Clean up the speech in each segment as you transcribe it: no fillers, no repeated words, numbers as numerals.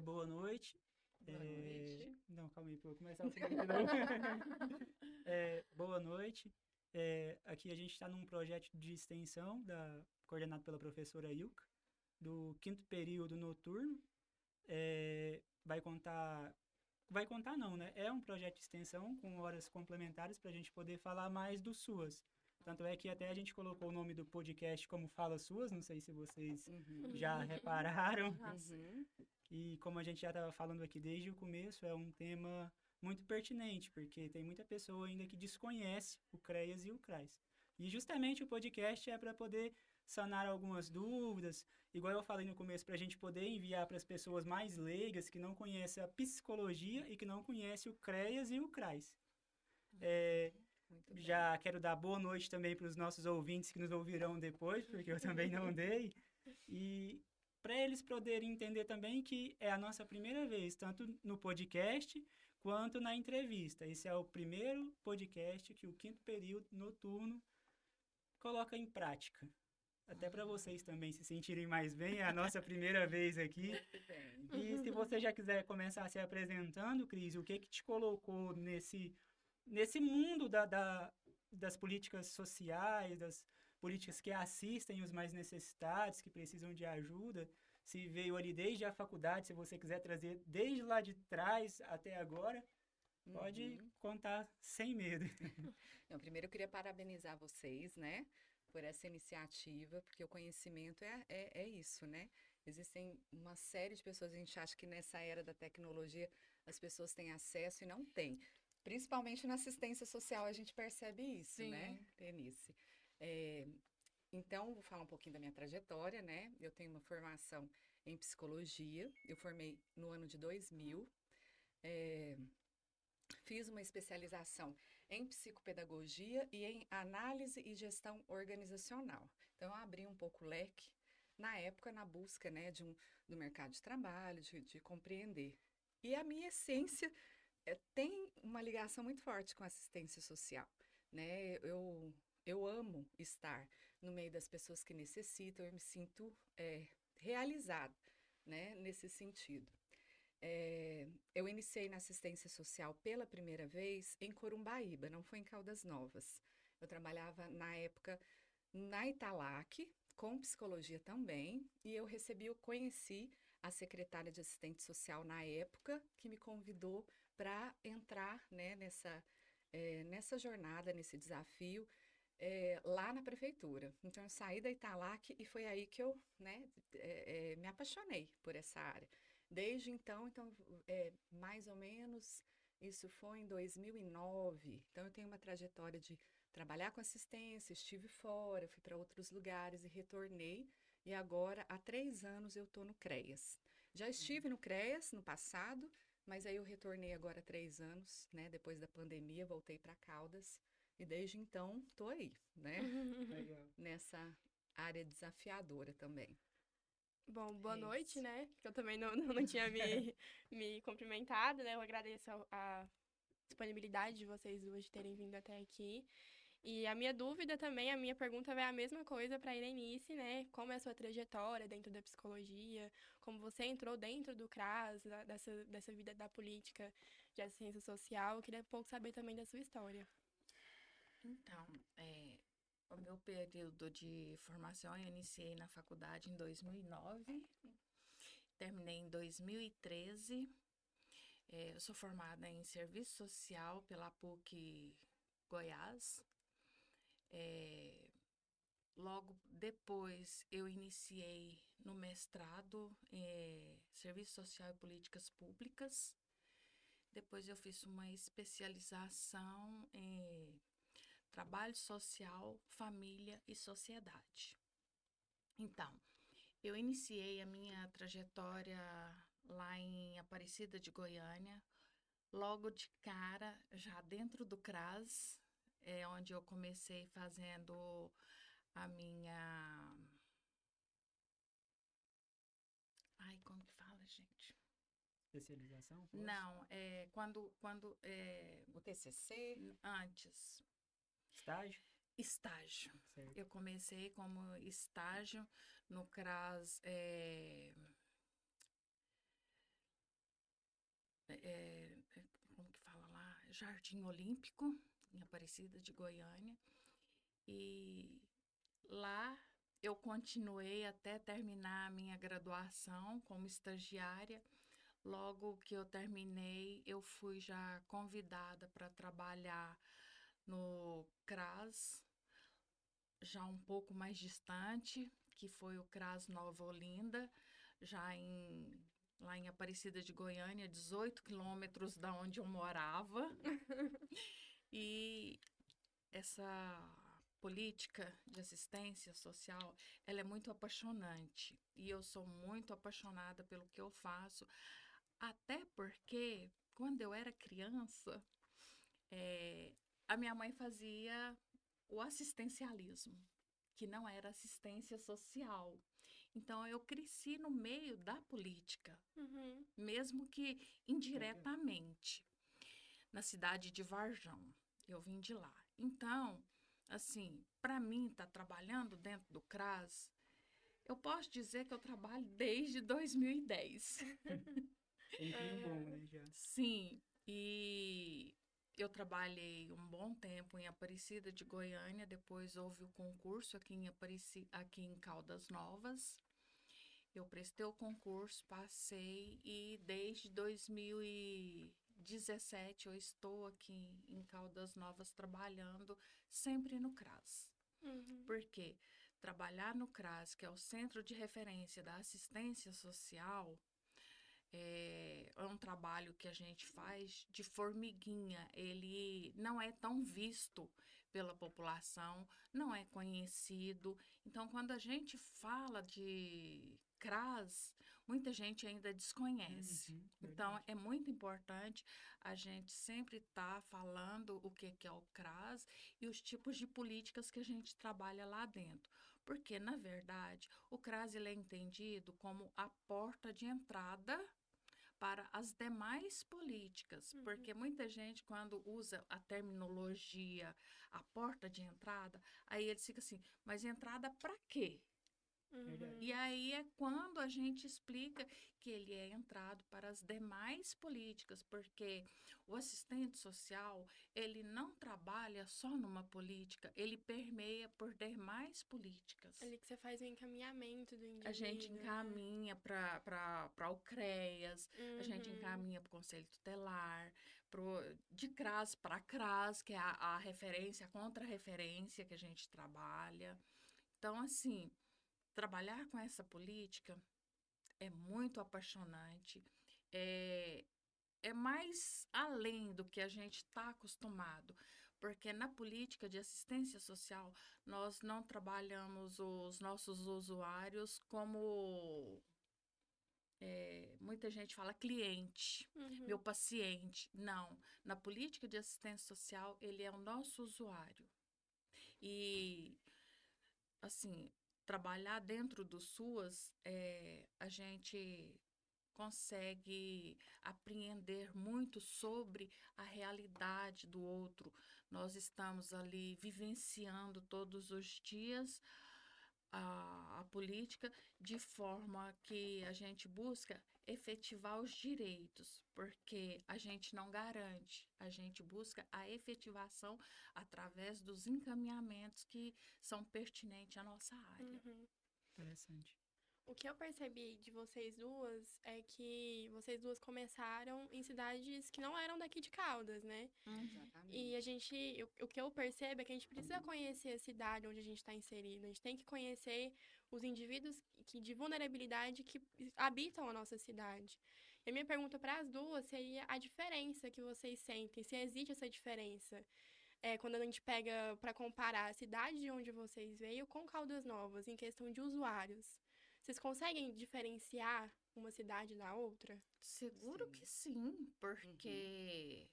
Boa noite. Boa noite. Não, calma aí, vou começar o primeiro de novo. Boa noite. Aqui a gente está num projeto de extensão coordenado pela professora Ilka, do quinto período noturno. Vai contar. Vai contar não, né? É um projeto de extensão com horas complementares para a gente poder falar mais do SUAS. Tanto é que até a gente colocou o nome do podcast como Fala SUAS, não sei se vocês já repararam. Uhum. E como a gente já estava falando aqui desde o começo, é um tema muito pertinente, porque tem muita pessoa ainda que desconhece o CREAS e o CRAS. E justamente o podcast é para poder sanar algumas dúvidas, igual eu falei no começo, para a gente poder enviar para as pessoas mais leigas que não conhecem a psicologia e que não conhecem o CREAS e o CRAS. É, Muito bem. Já quero dar boa noite também para os nossos ouvintes que nos ouvirão depois, porque eu também não dei. E para eles poderem entender também que é a nossa primeira vez, tanto no podcast quanto na entrevista. Esse é o primeiro podcast que o quinto período noturno coloca em prática. Até para vocês também se sentirem mais bem, é a nossa primeira vez aqui. Muito bem. E se você já quiser começar se apresentando, Cris, o que te colocou nesse mundo das políticas sociais, das políticas que assistem os mais necessitados, que precisam de ajuda, se veio ali desde a faculdade, se você quiser trazer desde lá de trás até agora, pode Uhum. contar sem medo. Não, primeiro eu queria parabenizar vocês, né, por essa iniciativa, porque o conhecimento é isso, né? Existem uma série de pessoas, a gente acha que nessa era da tecnologia as pessoas têm acesso e não têm. Principalmente na assistência social a gente percebe isso, né, Sim. Denise? É, então, vou falar um pouquinho da minha trajetória, né? Eu tenho uma formação em psicologia, eu formei no ano de 2000. Fiz uma especialização em psicopedagogia e em análise e gestão organizacional. Então, eu abri um pouco o leque, na época, na busca, né, do mercado de trabalho, de compreender. E a minha essência tem uma ligação muito forte com assistência social, né? Eu amo estar no meio das pessoas que necessitam, eu me sinto realizada, né, nesse sentido. Eu iniciei na assistência social pela primeira vez em Corumbaíba, não foi em Caldas Novas. Eu trabalhava na época na Italac, com psicologia também, e conheci a secretária de assistente social na época, que me convidou para entrar, né, nessa jornada, nesse desafio, lá na prefeitura. Então, eu saí da Italac e foi aí que eu, né, me apaixonei por essa área. Desde então, mais ou menos, isso foi em 2009. Então, eu tenho uma trajetória de trabalhar com assistência, estive fora, fui para outros lugares e retornei. E agora, há 3 anos, eu estou no CREAS. Já estive no CREAS no passado, mas aí eu retornei agora há 3 anos, né? Depois da pandemia, voltei para Caldas. E desde então, estou aí, né? Legal. Nessa área desafiadora também. Bom, É boa noite, isso. né? Que eu também não tinha me cumprimentado, né? Eu agradeço a disponibilidade de vocês duas de terem vindo até aqui. E a minha dúvida também, a minha pergunta é a mesma coisa para a Irenice, né? Como é a sua trajetória dentro da psicologia? Como você entrou dentro do CRAS, dessa vida da política de assistência social? Eu queria um pouco saber também da sua história. Então, o meu período de formação eu iniciei na faculdade em 2009, terminei em 2013. Eu sou formada em serviço social pela PUC Goiás. Logo depois eu iniciei no mestrado em serviço social e políticas públicas. Depois eu fiz uma especialização em trabalho social, família e sociedade. Então, eu iniciei a minha trajetória lá em Aparecida de Goiânia, logo de cara, já dentro do CRAS, onde eu comecei fazendo a minha. Ai, como que fala, gente? Especialização, pode? Não, O TCC, antes. Estágio? Estágio. Certo. Eu comecei como estágio no CRAS. Jardim Olímpico, em Aparecida de Goiânia. E lá eu continuei até terminar a minha graduação como estagiária. Logo que eu terminei, eu fui já convidada para trabalhar no CRAS, já um pouco mais distante, que foi o CRAS Nova Olinda, lá em Aparecida de Goiânia, 18 quilômetros da onde eu morava. E essa política de assistência social, ela é muito apaixonante. E eu sou muito apaixonada pelo que eu faço, até porque, quando eu era criança, a minha mãe fazia o assistencialismo, que não era assistência social. Então, eu cresci no meio da política, Uhum. mesmo que indiretamente, na cidade de Varjão. Eu vim de lá. Então, assim, para mim, estar trabalhando dentro do CRAS, eu posso dizer que eu trabalho desde 2010. Sempre um bom, né, já. Sim, e eu trabalhei um bom tempo em Aparecida de Goiânia, depois houve o concurso aqui em Caldas Novas. Eu prestei o concurso, passei e desde 2017 eu estou aqui em Caldas Novas trabalhando sempre no CRAS. Uhum. Porque trabalhar no CRAS, que é o Centro de Referência da Assistência Social, é um trabalho que a gente faz de formiguinha. Ele não é tão visto pela população, não é conhecido. Então, quando a gente fala de CRAS, muita gente ainda desconhece. Uhum, Então, verdade. é muito importante a gente sempre estar falando o que é o CRAS e os tipos de políticas que a gente trabalha lá dentro. Porque, na verdade, o CRAS ele é entendido como a porta de entrada para as demais políticas, Uhum. porque muita gente, quando usa a terminologia, a porta de entrada, aí eles ficam assim, mas entrada para quê? Verdade. E aí é quando a gente explica que ele é entrado para as demais políticas, porque o assistente social, ele não trabalha só numa política, ele permeia por demais políticas. Ali que você faz o encaminhamento do indivíduo, A gente né? encaminha para o CREAS, a gente Uhum. encaminha para o Conselho Tutelar, de CRAS para CRAS, que é a referência, a contra-referência que a gente trabalha. Então, assim, trabalhar com essa política é muito apaixonante, é, é mais além do que a gente está acostumado, porque na política de assistência social nós não trabalhamos os nossos usuários como muita gente fala cliente, Uhum. meu paciente. Não, na política de assistência social ele é o nosso usuário. E assim, trabalhar dentro do SUAS, a gente consegue apreender muito sobre a realidade do outro. Nós estamos ali vivenciando todos os dias a política de forma que a gente busca efetivar os direitos, porque a gente não garante, a gente busca a efetivação através dos encaminhamentos que são pertinentes à nossa área. Uhum. Interessante. O que eu percebi de vocês duas é que vocês duas começaram em cidades que não eram daqui de Caldas, né? E Exatamente. o que eu percebo é que a gente precisa conhecer a cidade onde a gente está inserido. A gente tem que conhecer os indivíduos de vulnerabilidade que habitam a nossa cidade. E a minha pergunta para as duas seria a diferença que vocês sentem, se existe essa diferença. Quando a gente pega para comparar a cidade de onde vocês veio com Caldas Novas, em questão de usuários. Vocês conseguem diferenciar uma cidade da outra? Seguro Sim. que sim, porque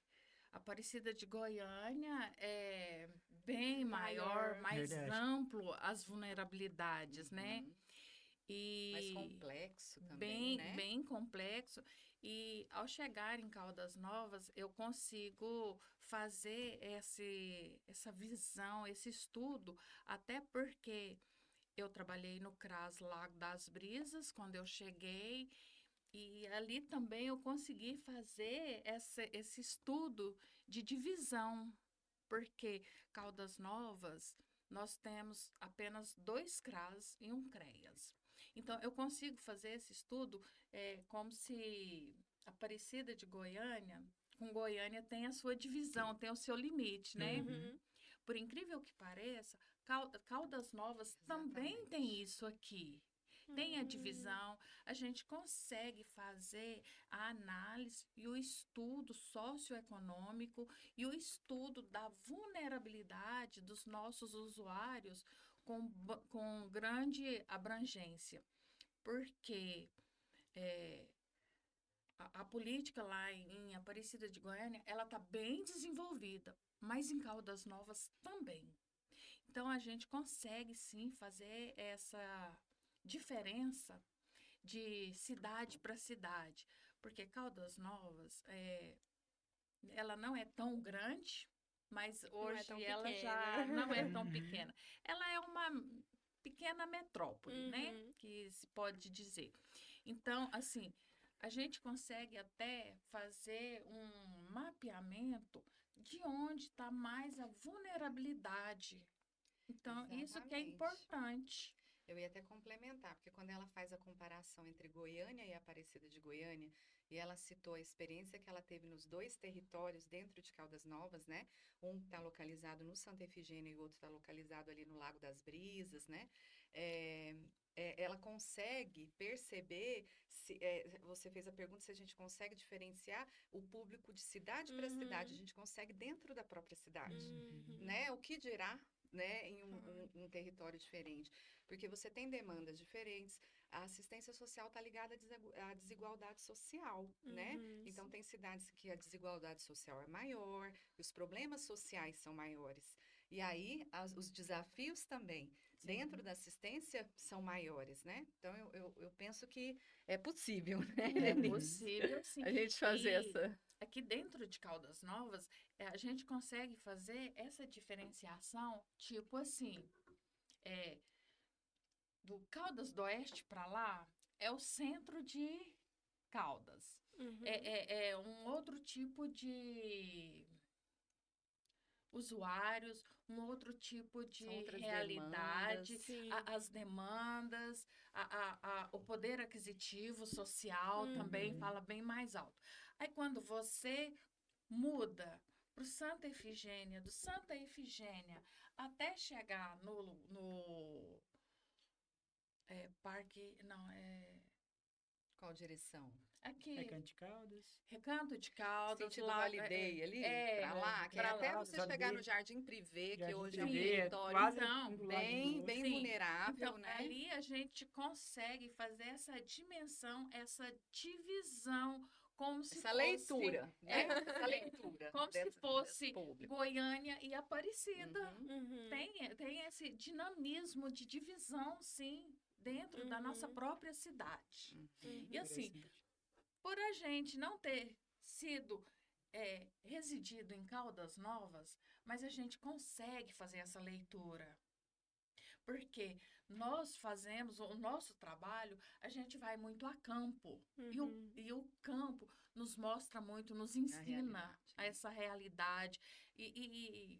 Aparecida de Goiânia é bem maior, Maior. mais Verdade. amplo as vulnerabilidades, né? Uhum. Mais E complexo também, bem, né? bem complexo. E ao chegar em Caldas Novas, eu consigo fazer essa visão, esse estudo, até porque eu trabalhei no CRAS Lago das Brisas quando eu cheguei E ali também eu consegui fazer esse estudo de divisão, porque Caldas Novas nós temos apenas 2 CRAS e 1 CREAS. Então, eu consigo fazer esse estudo como se Aparecida de Goiânia, com Goiânia tem a sua divisão, tem o seu limite, né? Uhum. Por incrível que pareça, Caldas Novas também Exatamente. tem isso aqui. Tem a Hum. divisão, a gente consegue fazer a análise e o estudo socioeconômico e o estudo da vulnerabilidade dos nossos usuários com grande abrangência. Porque a política lá em Aparecida de Goiânia, ela está bem desenvolvida, mas em Caldas Novas também. Então, a gente consegue, sim, fazer essa diferença de cidade para cidade, porque Caldas Novas, ela não é tão grande, mas Não é hoje tão ela pequena. já não é tão Uhum. pequena. Ela é uma pequena metrópole, né? Uhum. Que se pode dizer. Então, assim, a gente consegue até fazer um mapeamento de onde está mais a vulnerabilidade. Então, isso que é Exatamente. importante. Eu ia até complementar, porque quando ela faz a comparação entre Goiânia e Aparecida de Goiânia, e ela citou a experiência que ela teve nos 2 territórios dentro de Caldas Novas, né? Um está localizado no Santa Efigênia e o outro está localizado ali no Lago das Brisas, né? Ela consegue perceber, você fez a pergunta se a gente consegue diferenciar o público de cidade para cidade, a Uhum. gente consegue dentro da própria cidade, Uhum. né? O que dirá, né, em Claro. um território diferente. Porque você tem demandas diferentes. A assistência social está ligada à desigualdade social, né? Uhum. Então, tem cidades que a desigualdade social é maior, e os problemas sociais são maiores. E aí, os desafios também dentro da assistência são maiores, né? Então, eu penso que é possível, né, É Denise? possível, sim. A gente fazer E essa... aqui dentro de Caldas Novas, a gente consegue fazer essa diferenciação, tipo assim, do Caldas do Oeste para lá, é o centro de Caldas. Uhum. É um outro tipo de usuários, um outro tipo São de outras realidade, demandas. Sim. as demandas, o poder aquisitivo social também Uhum. fala bem mais alto. Aí quando você muda para o Santa Efigênia, do Santa Efigênia até chegar no parque, não, Qual direção? aqui, Recanto de Caldas. Recanto de Caldas, Sentido lá, Holiday ali, pra lá, que é para Recanto de até lá. Caldas, você chegar no Holiday, Jardim Privé, que Jardim hoje é um Sim, Privé, é território quase então, um do lado do outro. bem sim. vulnerável, Então, né? ali a gente consegue fazer essa dimensão, essa divisão, como se Essa fosse, leitura, né? Essa leitura como se desse fosse público. Goiânia e Aparecida. Uhum. Uhum. Tem esse dinamismo de divisão, sim, dentro da nossa Uhum. própria cidade. Uhum. E assim, Interessante. por a gente não ter sido residido em Caldas Novas, mas a gente consegue fazer essa leitura. Porque nós fazemos o nosso trabalho, a gente vai muito a campo. Uhum. E o campo nos mostra muito, nos A ensina realidade, a né? essa realidade. E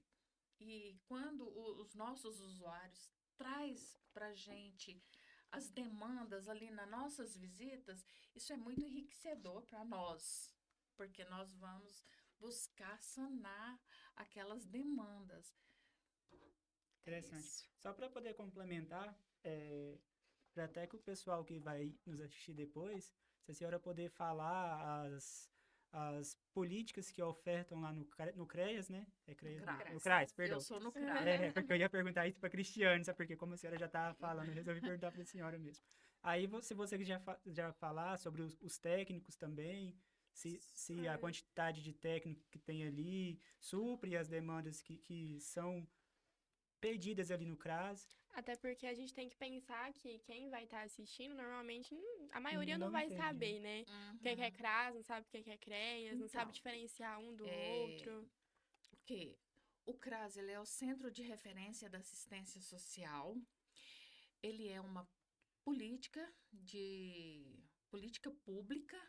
quando os nossos usuários traz para a gente as demandas ali nas nossas visitas, isso é muito enriquecedor para nós, porque nós vamos buscar sanar aquelas demandas. É Interessante. isso. Só para poder complementar, para até que o pessoal que vai nos assistir depois, se a senhora poder falar as políticas que ofertam lá no CREAS, né? É CREAS, não? CRAS. No CRAS, Eu perdão. sou no CRAS. Porque eu ia perguntar isso para Cristiane, sabe? Porque como a senhora já está falando, eu resolvi perguntar para a senhora mesmo. Aí, se você já falar sobre os técnicos também, se a quantidade de técnico que tem ali supre as demandas que são pedidas ali no CRAS, Até porque a gente tem que pensar que quem vai estar assistindo, normalmente, a maioria não não vai entende, né? saber, né? O que é CRAS, não sabe o que é CREAS, não sabe Então, diferenciar um do é, outro. porque o CRAS ele é o Centro de Referência da Assistência Social. Ele é uma política de política pública,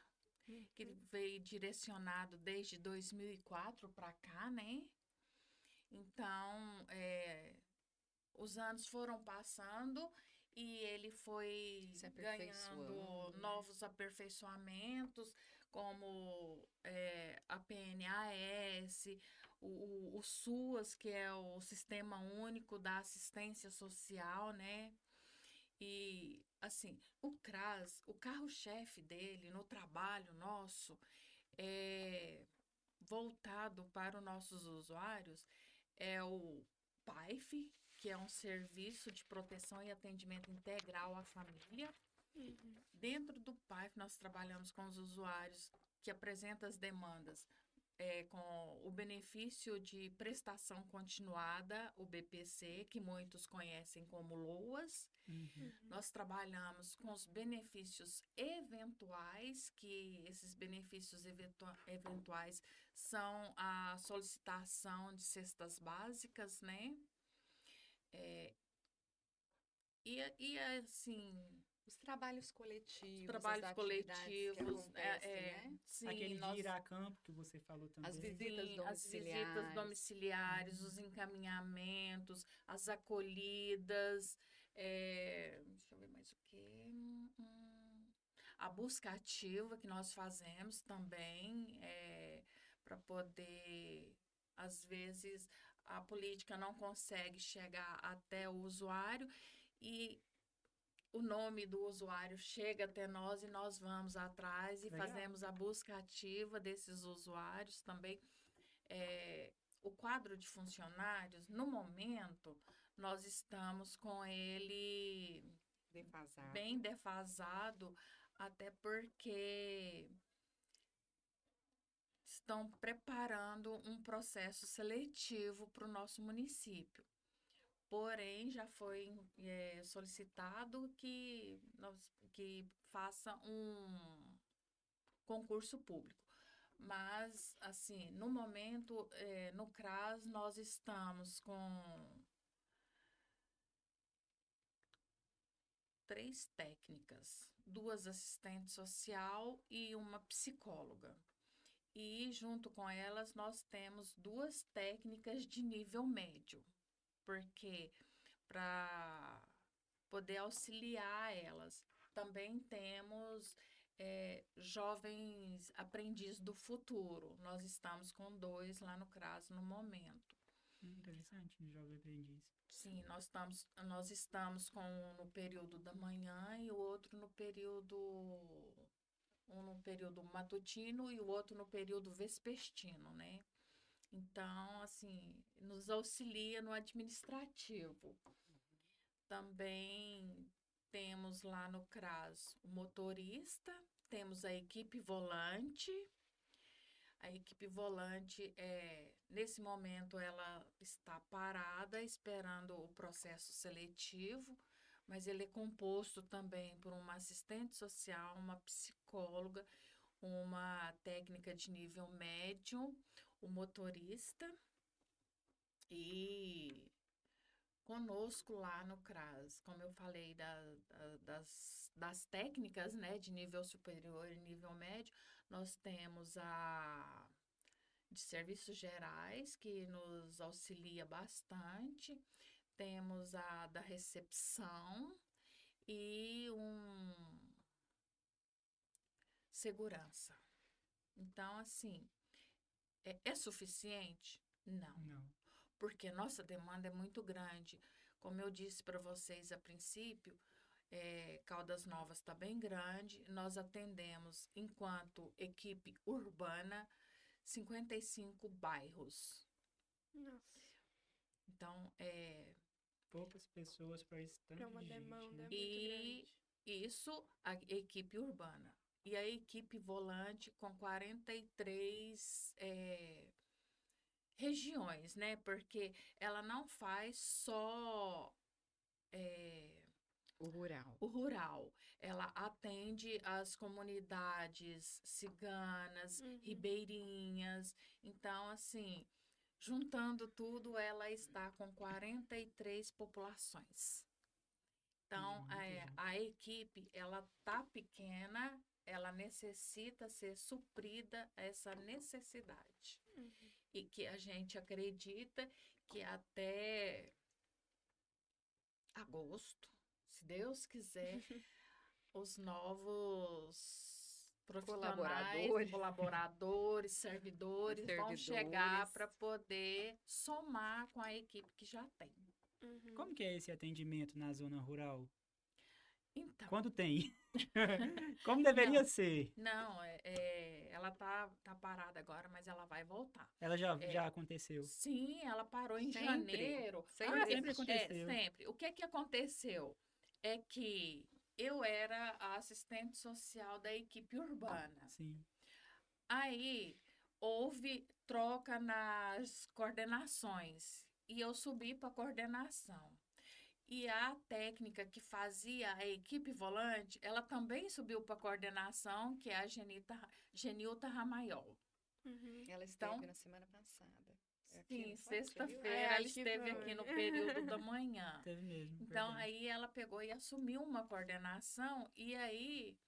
que veio direcionado desde 2004 para cá, né? Então, os anos foram passando e ele foi Se ganhando aperfeiçoando, né? novos aperfeiçoamentos, como a PNAS, o SUAS, que é o Sistema Único da Assistência Social, né? E, assim, o CRAS, o carro-chefe dele no trabalho nosso, é voltado para os nossos usuários, é o PAIF, que é um serviço de proteção e atendimento integral à família. Dentro do PAIF, nós trabalhamos com os usuários que apresentam as demandas com o benefício de prestação continuada, o BPC, que muitos conhecem como LOAS. Nós trabalhamos com os benefícios eventuais, que esses benefícios eventuais são a solicitação de cestas básicas, né? Assim, Os trabalhos coletivos, trabalhos as atividades que coletivos, acontecem, né? sim, Aquele de ir a campo que você falou também. As visitas sim, as visitas domiciliares, os encaminhamentos, as acolhidas, deixa eu ver mais o quê. A busca ativa que nós fazemos também, para poder, às vezes, a política não consegue chegar até o usuário e o nome do usuário chega até nós e nós vamos atrás e Legal. fazemos a busca ativa desses usuários também. O quadro de funcionários, no momento, nós estamos com ele bem defasado, até porque estão preparando um processo seletivo para o nosso município. Porém, já foi solicitado que faça um concurso público. Mas, assim, no momento, no CRAS, nós estamos com 3 técnicas, 2 assistentes social e uma psicóloga. E, junto com elas, nós temos 2 técnicas de nível médio, porque para poder auxiliar elas. Também temos jovens aprendizes do futuro. Nós estamos com 2 lá no CRAS no momento. Interessante, jovem aprendiz. Sim, nós estamos com um no período da manhã e o outro no período, um no período matutino e o outro no período vespertino, né? Então, assim, nos auxilia no administrativo. Também temos lá no CRAS o motorista, temos a equipe volante. A equipe volante, nesse momento, ela está parada, esperando o processo seletivo, mas ele é composto também por uma assistente social, uma psicóloga, uma técnica de nível médio, o motorista e conosco lá no CRAS, como eu falei das técnicas, né, de nível superior e nível médio, nós temos a de serviços gerais, que nos auxilia bastante, temos a da recepção e segurança. Então, assim, é suficiente? Não. Não. Porque nossa demanda é muito grande. Como eu disse para vocês a princípio, Caldas Novas está bem grande. Nós atendemos, enquanto equipe urbana, 55 bairros. Nossa, Então, Poucas pessoas para esse tanto é uma de gente, demanda né? muito E grande. isso, a equipe urbana. E a equipe volante com 43 regiões, né? Porque ela não faz só o rural. o rural. Ela atende as comunidades ciganas, ribeirinhas. Então, assim, juntando tudo, ela está com 43 populações. Então, Muita gente. a equipe, ela tá pequena, ela necessita ser suprida essa necessidade. E que a gente acredita que até agosto, se Deus quiser, os novos profissionais, colaboradores, servidores vão chegar para poder somar com a equipe que já tem. Como que é esse atendimento na zona rural? Então, Quando tem? Como deveria ser? não, ela tá parada agora, mas ela vai voltar. Ela já aconteceu? Sim, ela parou em Sempre. janeiro. Sempre aconteceu. Sempre. O que aconteceu? É que eu era a assistente social da equipe urbana. Sim. Aí houve troca nas coordenações e eu subi para coordenação. E a técnica que fazia a equipe volante, ela também subiu para coordenação, que é a Genilta Ramayol. Ela esteve Então, na semana passada. Sim, Não foi? sexta-feira ela acho que esteve foi. aqui no período da manhã. Teve mesmo. Então, verdade. aí ela pegou e assumiu uma coordenação, e aí,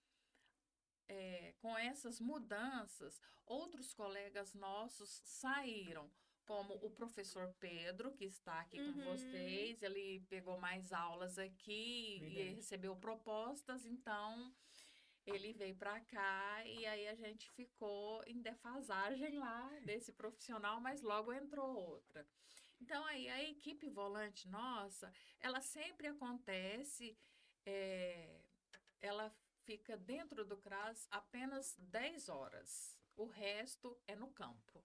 com essas mudanças, outros colegas nossos saíram, como o professor Pedro, que está aqui com vocês, ele pegou mais aulas aqui e Verdade. recebeu propostas, então ele veio para cá e aí a gente ficou em defasagem lá desse profissional, mas logo entrou outra. Então, aí a equipe volante nossa, ela sempre acontece, ela fica dentro do CRAS apenas 10 horas. O resto é no campo,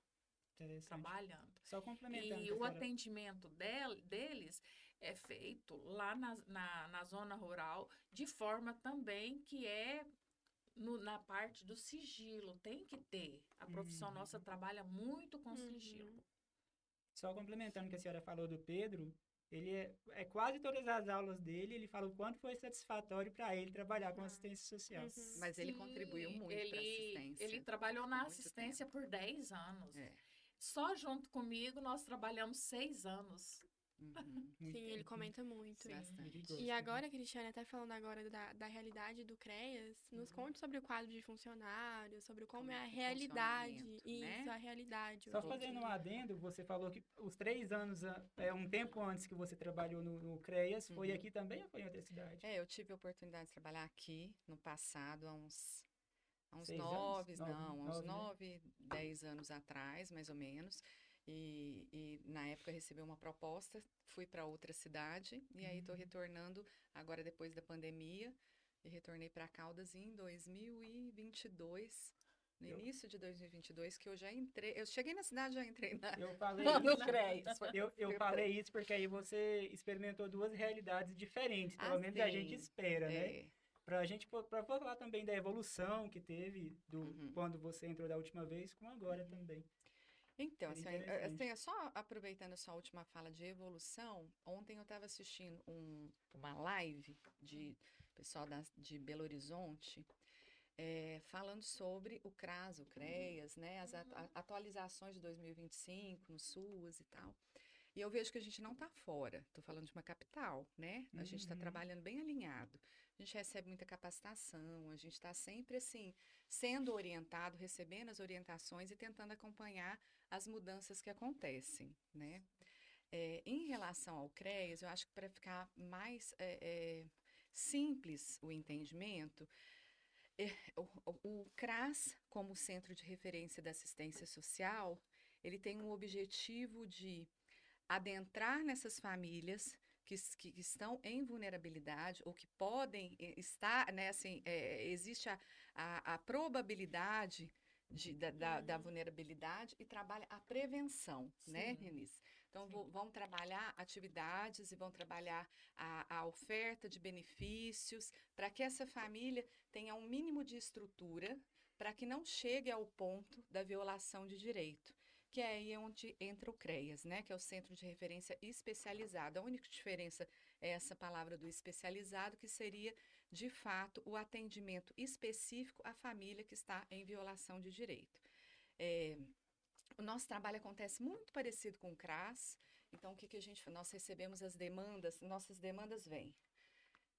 Interessante. trabalhando. Só complementando. E que a o senhora- atendimento deles é feito lá na zona rural, de forma também que é na parte do sigilo. Tem que ter. A profissão nossa trabalha muito com sigilo. Só complementando o que a senhora falou do Pedro, ele é quase todas as aulas dele, ele fala o quanto foi satisfatório para ele trabalhar com assistência social. Mas ele Sim, contribuiu muito para a assistência. Ele trabalhou na Muito assistência por 10 anos. É. Só junto comigo nós trabalhamos 6 anos. Uhum. Muito- Sim, ele comenta muito. Sim. Bastante. Ele gosta, E né? agora, Cristiane, até falando agora da realidade do CREAS, nos conte sobre o quadro de funcionários, sobre como é a o realidade. funcionamento, Isso, né? a realidade. Só hoje em fazendo um dia. adendo, você falou que os 3 anos, um tempo antes que você trabalhou no CREAS, foi aqui também ou foi em outra cidade? Eu tive a oportunidade de trabalhar aqui no passado, há uns 6 anos? 9, Nove, não, uns nove, né? 9, 10 anos atrás, mais ou menos. E na época recebi uma proposta, fui para outra cidade e aí estou retornando agora depois da pandemia e retornei para Caldas em 2022, no Eu- início de 2022, que eu já entrei, eu cheguei na cidade, já entrei Eu falei no isso, CREAS. eu falei isso porque aí você experimentou 2 realidades diferentes, pelo menos a gente sim. espera, né? É, Pra gente, pra falar também da evolução que teve Uhum. quando você entrou da última vez com agora também. Então, Seria interessante. assim, só aproveitando a sua última fala de evolução, ontem eu estava assistindo uma live de pessoal de Belo Horizonte, falando sobre o CRAS, o CREAS, né, as atualizações de 2025 no SUAS e tal. E eu vejo que a gente não está fora, estou falando de uma capital, né? A gente está trabalhando bem alinhado. A gente recebe muita capacitação, a gente está sempre assim, sendo orientado, recebendo as orientações e tentando acompanhar as mudanças que acontecem, né? Em relação ao CREAS, eu acho que para ficar mais simples o entendimento, o CRAS, como Centro de Referência da Assistência Social, ele tem um objetivo de adentrar nessas famílias que estão em vulnerabilidade ou que podem estar, né, assim, existe a probabilidade da vulnerabilidade e trabalha a prevenção, né, Sim. Denise? Então, vão trabalhar atividades e vão trabalhar a oferta de benefícios para que essa família tenha um mínimo de estrutura para que não chegue ao ponto da violação de direito, que é aí onde entra o CREAS, né, que é o Centro de Referência Especializado. A única diferença é essa palavra do especializado, que seria, de fato, o atendimento específico à família que está em violação de direito. O nosso trabalho acontece muito parecido com o CRAS, então o que a gente faz? Nós recebemos as demandas, nossas demandas vêm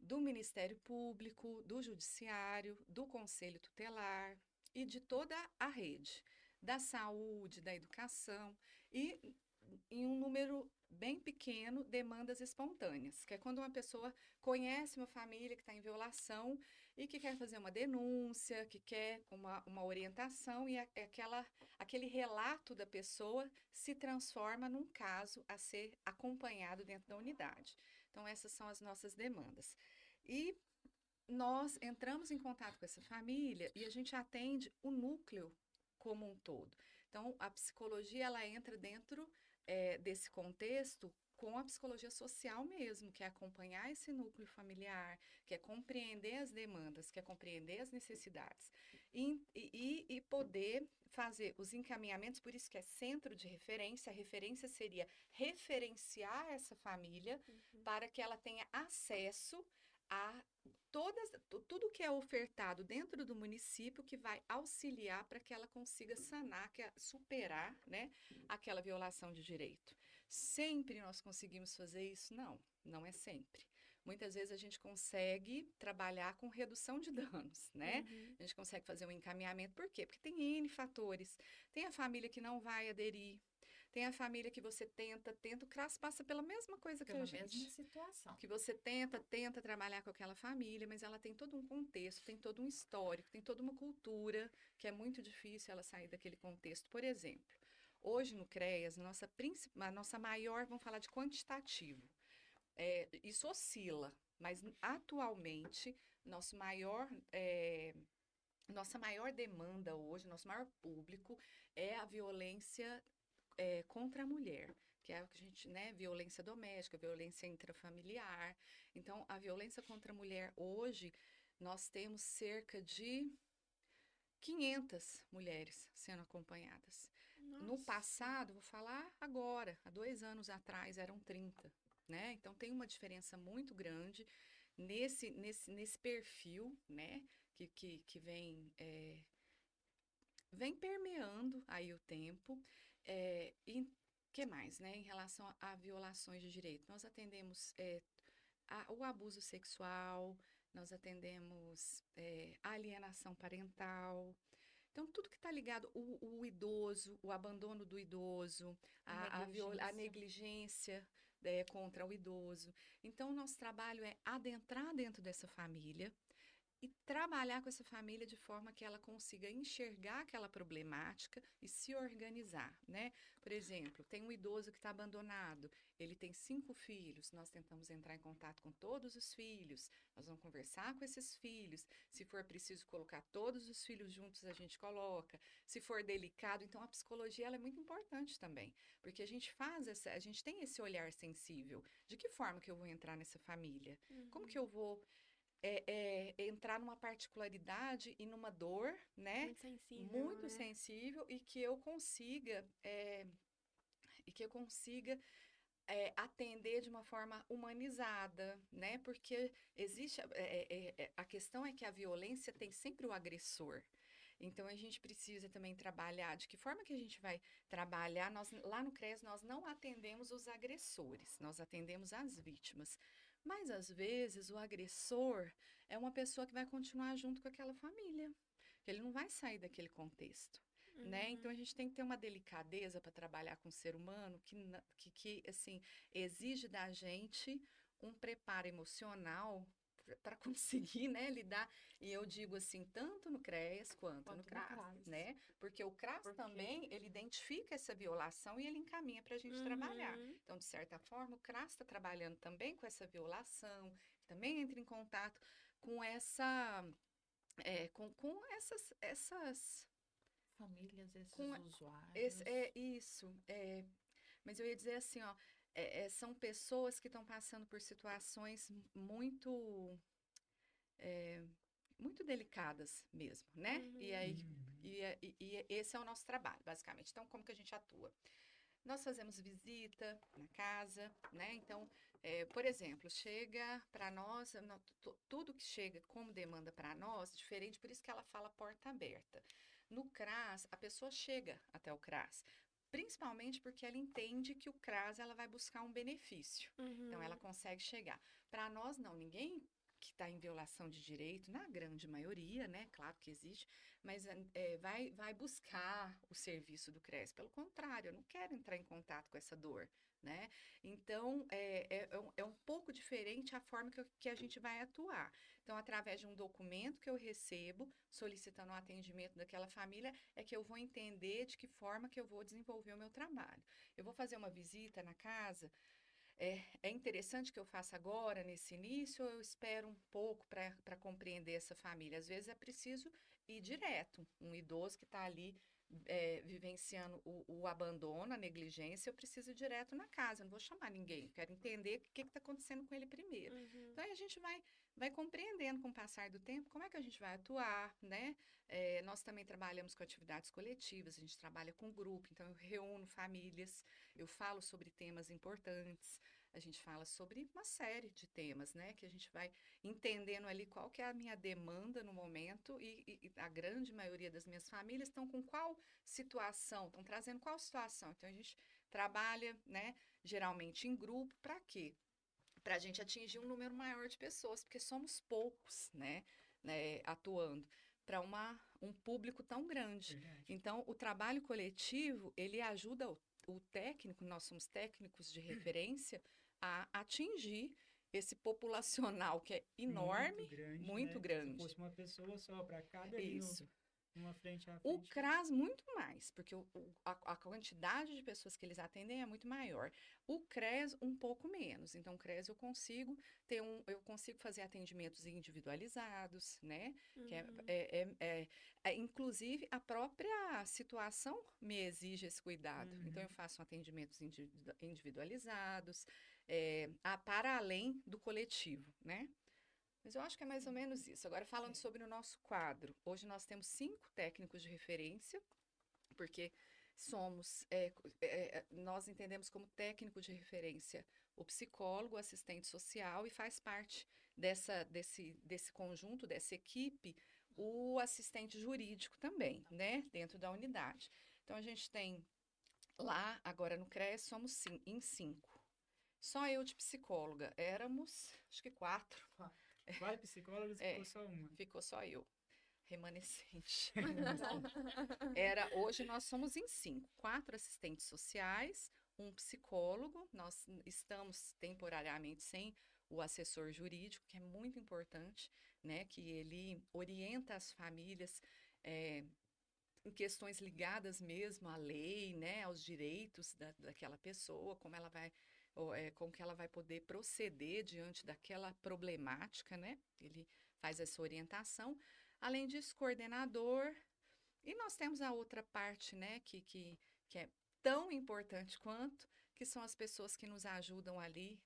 do Ministério Público, do Judiciário, do Conselho Tutelar e de toda a rede, da saúde, da educação e em um número bem pequeno, demandas espontâneas, que é quando uma pessoa conhece uma família que está em violação e que quer fazer uma denúncia, que quer uma orientação e aquele relato da pessoa se transforma num caso a ser acompanhado dentro da unidade. Então, essas são as nossas demandas. E nós entramos em contato com essa família e a gente atende o núcleo como um todo. Então, a psicologia, ela entra dentro desse contexto com a psicologia social mesmo, que é acompanhar esse núcleo familiar, que é compreender as demandas, que é compreender as necessidades e poder fazer os encaminhamentos, por isso que é centro de referência. A referência seria referenciar essa família para que ela tenha acesso a tudo que é ofertado dentro do município que vai auxiliar para que ela consiga sanar, superar, né, aquela violação de direito. Sempre nós conseguimos fazer isso? Não, não é sempre. Muitas vezes a gente consegue trabalhar com redução de danos, né? A gente consegue fazer um encaminhamento. Por quê? Porque tem N fatores. Tem a família que não vai aderir. Tem a família que você tenta, o CRAS passa pela mesma coisa que a gente. Pela mesma situação. Que você tenta trabalhar com aquela família, mas ela tem todo um contexto, tem todo um histórico, tem toda uma cultura, que é muito difícil ela sair daquele contexto. Por exemplo, hoje no CREAS, a nossa maior, vamos falar de quantitativo, isso oscila, mas atualmente, nossa maior demanda hoje, nosso maior público é a violência contra a mulher, que é o que a gente, né, violência doméstica, violência intrafamiliar. Então, a violência contra a mulher hoje, nós temos cerca de 500 mulheres sendo acompanhadas. Nossa. No passado, vou falar agora, há 2 anos atrás, eram 30, né? Então, tem uma diferença muito grande nesse perfil, né, que vem permeando aí o tempo. E que mais, né? Em relação a violações de direito, nós atendemos o abuso sexual, nós atendemos a alienação parental. Então, tudo que está ligado, o idoso, o abandono do idoso, a negligência contra o idoso. Então, o nosso trabalho é adentrar dentro dessa família e trabalhar com essa família de forma que ela consiga enxergar aquela problemática e se organizar, né? Por exemplo, tem um idoso que está abandonado, ele tem 5 filhos, nós tentamos entrar em contato com todos os filhos, nós vamos conversar com esses filhos, se for preciso colocar todos os filhos juntos, a gente coloca, se for delicado, então a psicologia ela é muito importante também, porque a gente tem esse olhar sensível, de que forma que eu vou entrar nessa família? Como que eu vou entrar numa particularidade e numa dor, né? Muito sensível, muito né? sensível e que eu consiga atender de uma forma humanizada, né? Porque existe a questão é que a violência tem sempre o agressor. Então, a gente precisa também trabalhar. De que forma que a gente vai trabalhar? Lá no CREAS, nós não atendemos os agressores, nós atendemos as vítimas. Mas, às vezes, o agressor é uma pessoa que vai continuar junto com aquela família. Ele não vai sair daquele contexto, né? Então, a gente tem que ter uma delicadeza para trabalhar com o ser humano que assim, exige da gente um preparo emocional para conseguir, né, lidar. E eu digo assim, tanto no CREAS quanto no CRAS, né? Porque o CRAS também, ele identifica essa violação e ele encaminha para a gente trabalhar. Então, de certa forma, o CRAS está trabalhando também com essa violação, também entra em contato com com essas famílias, esses com usuários. Isso. Mas eu ia dizer assim, ó, são pessoas que estão passando por situações muito muito delicadas mesmo, né? E aí e esse é o nosso trabalho, basicamente. Então, como que a gente atua? Nós fazemos visita na casa, né? Então, por exemplo, chega para nós, tudo que chega como demanda para nós, diferente, por isso que ela fala porta aberta. No CRAS, a pessoa chega até o CRAS, principalmente porque ela entende que o CRAS ela vai buscar um benefício. Então, ela consegue chegar. Para nós, não, ninguém que está em violação de direito, na grande maioria, né? Claro que existe, mas vai buscar o serviço do CRES. Pelo contrário, eu não quero entrar em contato com essa dor, né? Então, é um pouco diferente a forma que a gente vai atuar. Então, através de um documento que eu recebo, solicitando o atendimento daquela família, é que eu vou entender de que forma que eu vou desenvolver o meu trabalho. Eu vou fazer uma visita na casa. É interessante que eu faça agora, nesse início, ou eu espero um pouco para compreender essa família? Às vezes é preciso ir direto. Um idoso que está ali vivenciando o abandono, a negligência, eu preciso ir direto na casa, eu não vou chamar ninguém, quero entender o que está acontecendo com ele primeiro. Então, aí a gente vai compreendendo com o passar do tempo como é que a gente vai atuar, né? Nós também trabalhamos com atividades coletivas, a gente trabalha com grupo, então eu reúno famílias, eu falo sobre temas importantes, a gente fala sobre uma série de temas, né? Que a gente vai entendendo ali qual que é a minha demanda no momento e a grande maioria das minhas famílias estão com qual situação, estão trazendo qual situação. Então, a gente trabalha, né, geralmente em grupo, para quê? Para a gente atingir um número maior de pessoas, porque somos poucos, né, atuando para um público tão grande. Verdade. Então, o trabalho coletivo, ele ajuda o técnico, nós somos técnicos de referência, a atingir esse populacional que é enorme, muito né? grande. Se fosse uma pessoa só para cada ali Isso. numa frente à O frente. CRAS muito mais, porque a quantidade de pessoas que eles atendem é muito maior. O CRES um pouco menos. Então, o CRES eu consigo fazer atendimentos individualizados, né? Que inclusive a própria situação me exige esse cuidado. Então, eu faço atendimentos individualizados, para além do coletivo, né? Mas eu acho que é mais ou menos isso. Agora, falando sobre o nosso quadro, hoje nós temos 5 técnicos de referência, porque nós entendemos como técnico de referência o psicólogo, o assistente social, e faz parte desse conjunto, dessa equipe, o assistente jurídico também, né, dentro da unidade. Então, a gente tem lá, agora no CRES, somos em 5. Só eu de psicóloga, éramos, acho que 4. 4 psicólogos, ficou só uma. Ficou só eu, remanescente. Hoje nós somos em 5, 4 assistentes sociais, um psicólogo, nós estamos temporariamente sem o assessor jurídico, que é muito importante, né, que ele orienta as famílias em questões ligadas mesmo à lei, né, aos direitos daquela pessoa, como que ela vai poder proceder diante daquela problemática, né? Ele faz essa orientação. Além disso, coordenador. E nós temos a outra parte, né, que é tão importante quanto, que são as pessoas que nos ajudam ali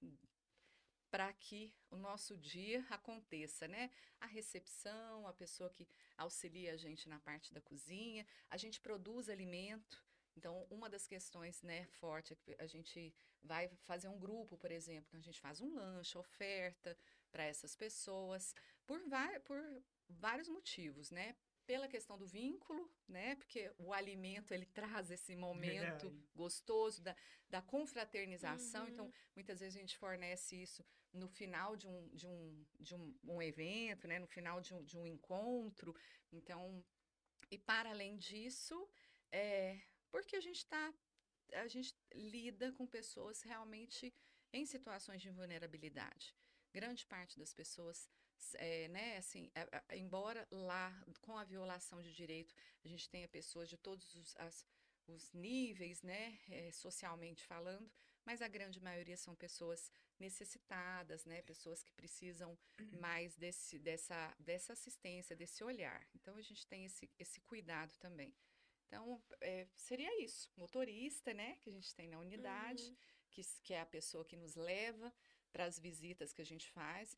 para que o nosso dia aconteça, né? A recepção, a pessoa que auxilia a gente na parte da cozinha, a gente produz alimento. Então, uma das questões, né, forte é que a gente vai fazer um grupo, por exemplo, então a gente faz um lanche, oferta para essas pessoas, por vários motivos, né? Pela questão do vínculo, né? Porque o alimento, ele traz esse momento gostoso da confraternização. Então, muitas vezes a gente fornece isso no final de um evento, né? No final de um encontro. Então, e para além disso, porque a gente lida com pessoas realmente em situações de vulnerabilidade. Grande parte das pessoas, né, assim, embora lá, com a violação de direito, a gente tenha pessoas de todos os níveis, né, socialmente falando, mas a grande maioria são pessoas necessitadas, né, pessoas que precisam mais dessa assistência, desse olhar. Então, a gente tem esse cuidado também. Então, seria isso. Motorista, né, que a gente tem na unidade, que é a pessoa que nos leva para as visitas que a gente faz.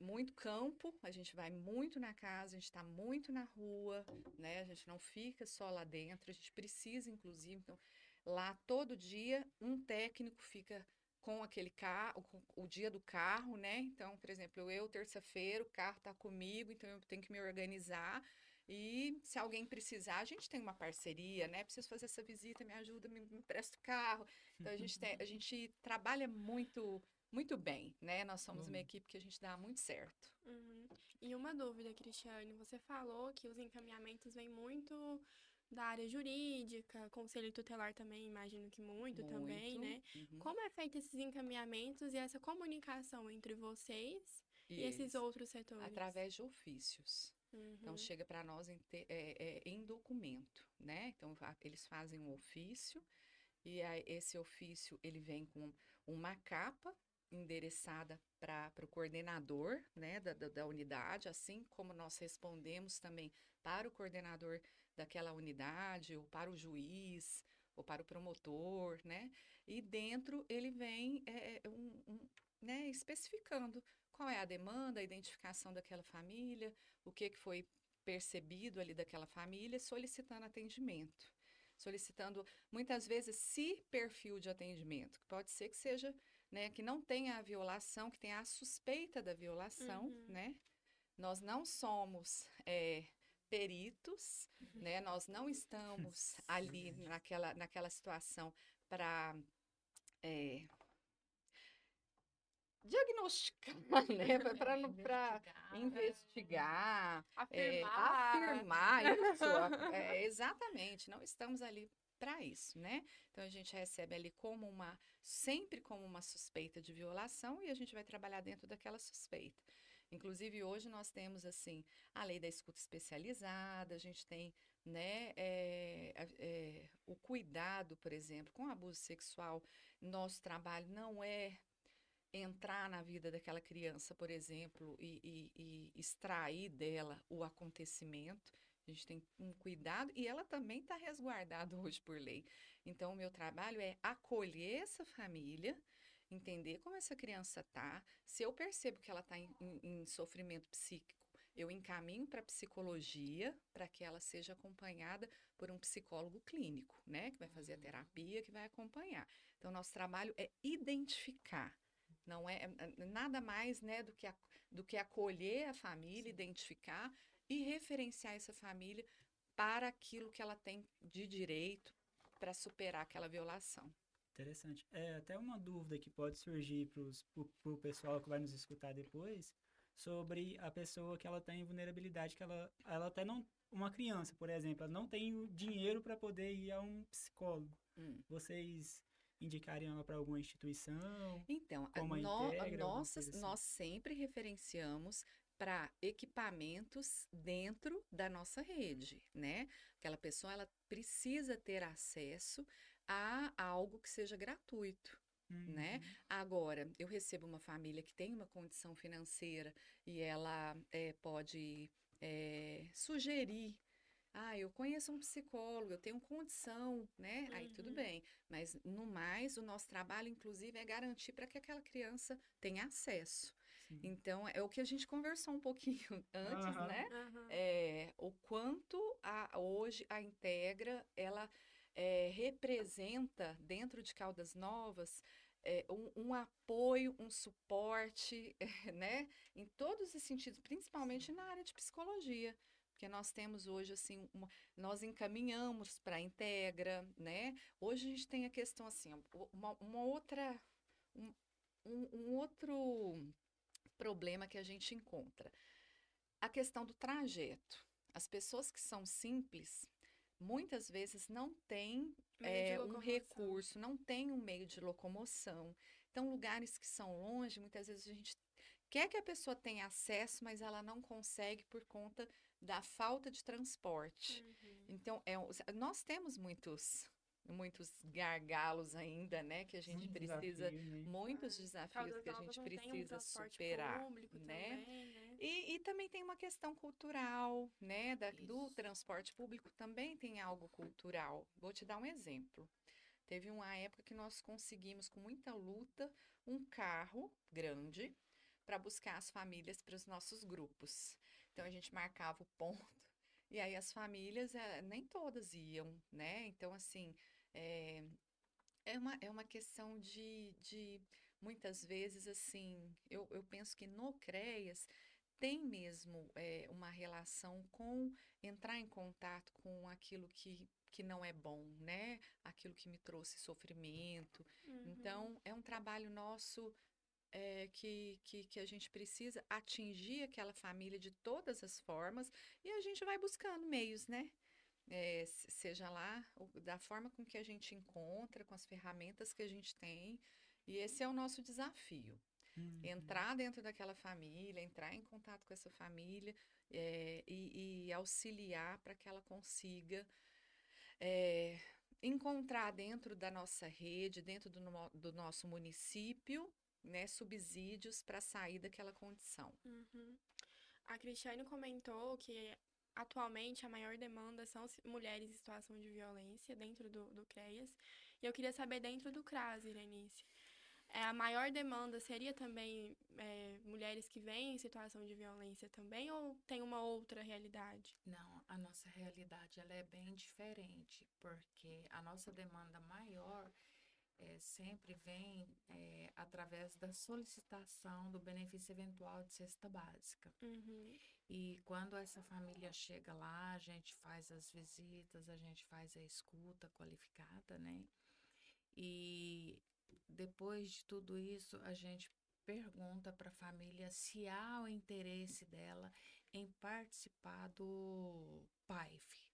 Muito campo, a gente vai muito na casa, a gente está muito na rua, né, a gente não fica só lá dentro, a gente precisa, inclusive, então, lá todo dia, um técnico fica com aquele carro, com o dia do carro, né, então, por exemplo, terça-feira, o carro está comigo, então eu tenho que me organizar. E se alguém precisar, a gente tem uma parceria, né? Preciso fazer essa visita, me ajuda, me empresta o carro. Então, a gente trabalha muito, muito bem, né? Nós somos uma Bom. equipe que a gente dá muito certo. Uhum. E uma dúvida, Cristiane, você falou que os encaminhamentos vêm muito da área jurídica, conselho tutelar também, imagino que muito também, Muito. né? Uhum. Como é feito esses encaminhamentos e essa comunicação entre vocês e esses Isso. outros setores? Através de ofícios. Então, Uhum. chega para nós em documento, né? Então, eles fazem um ofício e aí, esse ofício ele vem com uma capa endereçada para o coordenador, né, da unidade, assim como nós respondemos também para o coordenador daquela unidade, ou para o juiz, ou para o promotor, né? E dentro ele vem né, especificando qual é a demanda, a identificação daquela família, o que foi percebido ali daquela família, solicitando atendimento. Solicitando, muitas vezes, se perfil de atendimento, que pode ser que seja, né, que não tenha a violação, que tenha a suspeita da violação, Uhum. né? Nós não somos peritos, né? Nós não estamos ali naquela situação para diagnosticar, né? Para investigar, Afirmar. afirmar isso, exatamente. Não estamos ali para isso, né? Então a gente recebe ali sempre como uma suspeita de violação e a gente vai trabalhar dentro daquela suspeita. Inclusive hoje nós temos assim a lei da escuta especializada, a gente tem, né, o cuidado, por exemplo, com abuso sexual. Nosso trabalho não é entrar na vida daquela criança, por exemplo, e extrair dela o acontecimento. A gente tem um cuidado e ela também está resguardada hoje por lei. Então, o meu trabalho é acolher essa família, entender como essa criança está. Se eu percebo que ela está em sofrimento psíquico, eu encaminho para psicologia para que ela seja acompanhada por um psicólogo clínico, né? Que vai fazer a terapia, que vai acompanhar. Então, nosso trabalho é identificar. Não é nada mais, né, do que acolher a família, identificar e referenciar essa família para aquilo que ela tem de direito para superar aquela violação. Interessante. É até uma dúvida que pode surgir para o pessoal que vai nos escutar depois, sobre a pessoa que ela tem vulnerabilidade, que ela até não, uma criança, por exemplo, ela não tem o dinheiro para poder ir a um psicólogo. Hum. Vocês indicariam ela para alguma instituição, Então, como a Integra, alguma coisa assim? nós sempre referenciamos para equipamentos dentro da nossa rede, né? Aquela pessoa, ela precisa ter acesso a algo que seja gratuito, né? Uhum. Agora, eu recebo uma família que tem uma condição financeira e ela pode sugerir. Ah, eu conheço um psicólogo, eu tenho condição, né? Aí tudo Uhum. bem. Mas, no mais, o nosso trabalho, inclusive, é garantir para que aquela criança tenha acesso. Sim. Então, é o que a gente conversou um pouquinho antes, Aham. né? Aham. O quanto hoje a Integra, ela representa, dentro de Caldas Novas, um apoio, um suporte, né? Em todos os sentidos, principalmente na área de psicologia. Porque nós temos hoje, assim, nós encaminhamos para a Integra, né? Hoje a gente tem a questão, assim, uma outra, um, um outro problema que a gente encontra. A questão do trajeto. As pessoas que são simples, muitas vezes não têm Meio de um locomoção. recurso, não têm um meio de locomoção. Então, lugares que são longe, muitas vezes a gente quer que a pessoa tenha acesso, mas ela não consegue por conta da falta de transporte. Uhum. Então, nós temos muitos gargalos ainda, né, que a gente Muito precisa, desafio, né? muitos desafios Caldas que a Novas gente não tem um precisa transporte superar, público né? também, né? E também tem uma questão cultural, né, do Isso. transporte público também tem algo cultural. Vou te dar um exemplo. Teve uma época que nós conseguimos, com muita luta, um carro grande para buscar as famílias para os nossos grupos. Então a gente marcava o ponto e aí as famílias nem todas iam, né? Então, assim, é, é uma questão de muitas vezes, assim, eu penso que no CREAS tem mesmo uma relação com entrar em contato com aquilo que não é bom, né? Aquilo que me trouxe sofrimento. Uhum. Então, é um trabalho nosso que a gente precisa atingir aquela família de todas as formas e a gente vai buscando meios, né? Seja lá da forma com que a gente encontra, com as ferramentas que a gente tem, e esse é o nosso desafio. Uhum. Entrar dentro daquela família, entrar em contato com essa família, e auxiliar para que ela consiga é, encontrar dentro da nossa rede, dentro do nosso município, né, subsídios para sair daquela condição. Uhum. A Cristiane comentou que atualmente a maior demanda são mulheres em situação de violência dentro do CREAS. E eu queria saber dentro do CRAS, Irenice. A maior demanda seria também mulheres que vêm em situação de violência também ou tem uma outra realidade? Não, a nossa realidade ela é bem diferente, porque a nossa demanda maior sempre vem através da solicitação do benefício eventual de cesta básica. Uhum. E quando essa família chega lá, a gente faz as visitas, a gente faz a escuta qualificada, né? E depois de tudo isso, a gente pergunta para a família se há o interesse dela em participar do PAIF.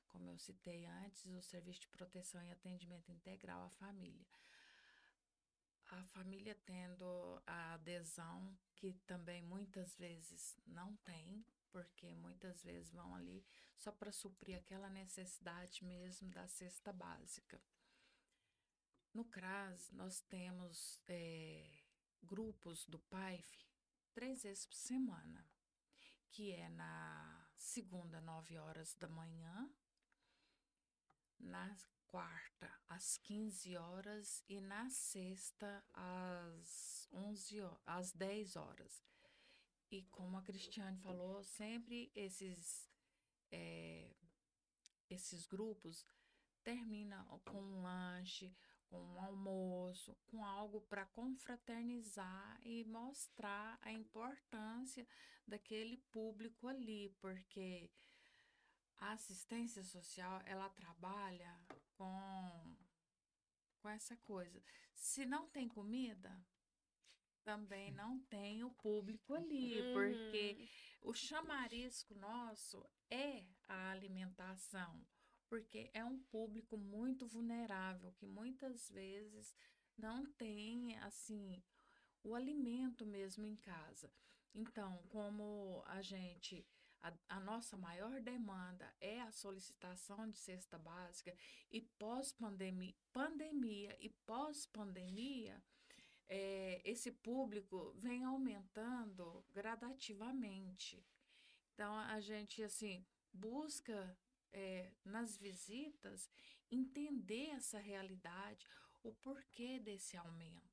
Como eu citei antes, o Serviço de Proteção e Atendimento Integral à Família. A família tendo a adesão, que também muitas vezes não tem, porque muitas vezes vão ali só para suprir aquela necessidade mesmo da cesta básica. No CRAS, nós temos grupos do PAIF 3 vezes por semana, que é na segunda, 9 horas da manhã, na quarta, às 15 horas e na sexta, às 10 horas. E como a Cristiane falou, sempre esses grupos terminam com um lanche, com um almoço, com algo para confraternizar e mostrar a importância daquele público ali, porque a assistência social, ela trabalha com essa coisa. Se não tem comida, também não tem o público ali, porque Uhum. o chamarisco nosso é a alimentação, porque é um público muito vulnerável, que muitas vezes não tem, assim, o alimento mesmo em casa. Então, como a nossa maior demanda é a solicitação de cesta básica e pandemia e pós-pandemia, esse público vem aumentando gradativamente. Então, a gente, assim, busca nas visitas entender essa realidade, o porquê desse aumento.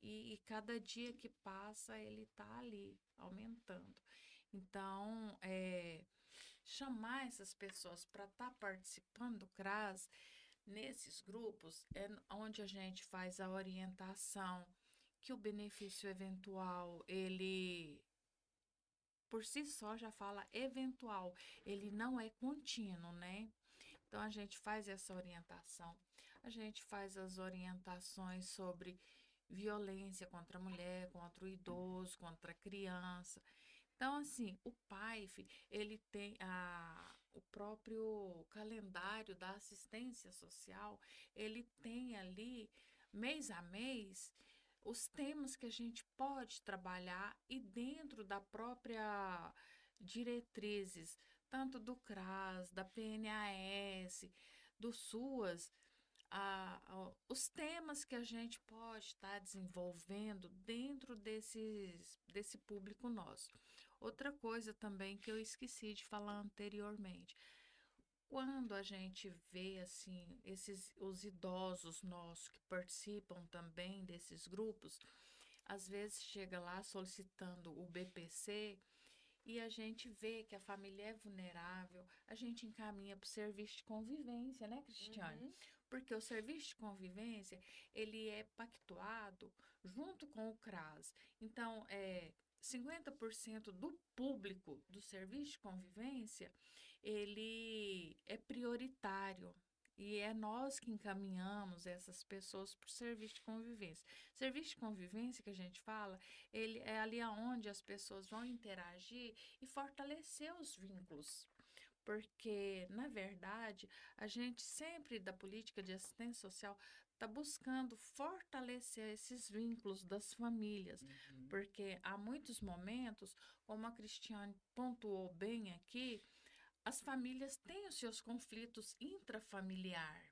E cada dia que passa, ele está ali, aumentando. Então, chamar essas pessoas para estar participando do CRAS, nesses grupos, é onde a gente faz a orientação, que o benefício eventual, ele, por si só, já fala eventual, ele não é contínuo, né? Então, a gente faz essa orientação. A gente faz as orientações sobre violência contra a mulher, contra o idoso, contra a criança. Então, assim, o PAIF, ele tem o próprio calendário da assistência social, ele tem ali, mês a mês, os temas que a gente pode trabalhar e dentro da própria diretrizes, tanto do CRAS, da PNAS, do SUAS, os temas que a gente pode estar desenvolvendo dentro desse público nosso. Outra coisa também que eu esqueci de falar anteriormente, quando a gente vê assim os idosos nossos que participam também desses grupos, às vezes chega lá solicitando o BPC e a gente vê que a família é vulnerável, a gente encaminha para o serviço de convivência, né, Cristiane? Uhum. Porque o serviço de convivência, ele é pactuado junto com o CRAS. Então, 50% do público do serviço de convivência, ele é prioritário. E é nós que encaminhamos essas pessoas para o serviço de convivência. Serviço de convivência que a gente fala, ele é ali onde as pessoas vão interagir e fortalecer os vínculos. Porque, na verdade, a gente sempre, da política de assistência social, está buscando fortalecer esses vínculos das famílias. Porque há muitos momentos, como a Cristiane pontuou bem aqui, as famílias têm os seus conflitos intrafamiliar.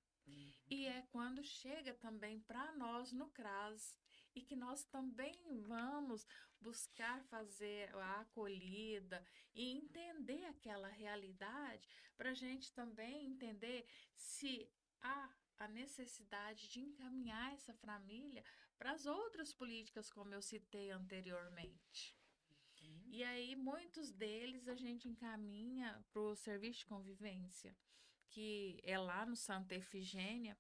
E é quando chega também para nós no CRAS e que nós também vamos buscar fazer a acolhida e entender aquela realidade para a gente também entender se há a necessidade de encaminhar essa família para as outras políticas, como eu citei anteriormente. E aí, muitos deles a gente encaminha para o serviço de convivência, que é lá no Santa Efigênia.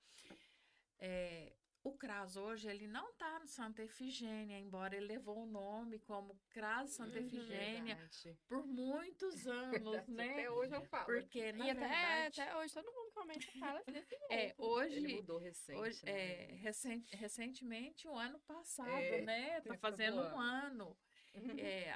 O CRAS hoje, ele não está no Santa Efigênia, embora ele levou o nome como CRAS Santa Efigênia Verdade. por muitos anos, né? Até hoje eu falo. Porque, na E verdade, até hoje todo mundo comenta e fala desse jeito. Ele hoje, mudou recente, hoje né? recentemente, o ano passado, É, né? Tá tá fazendo um voando. ano.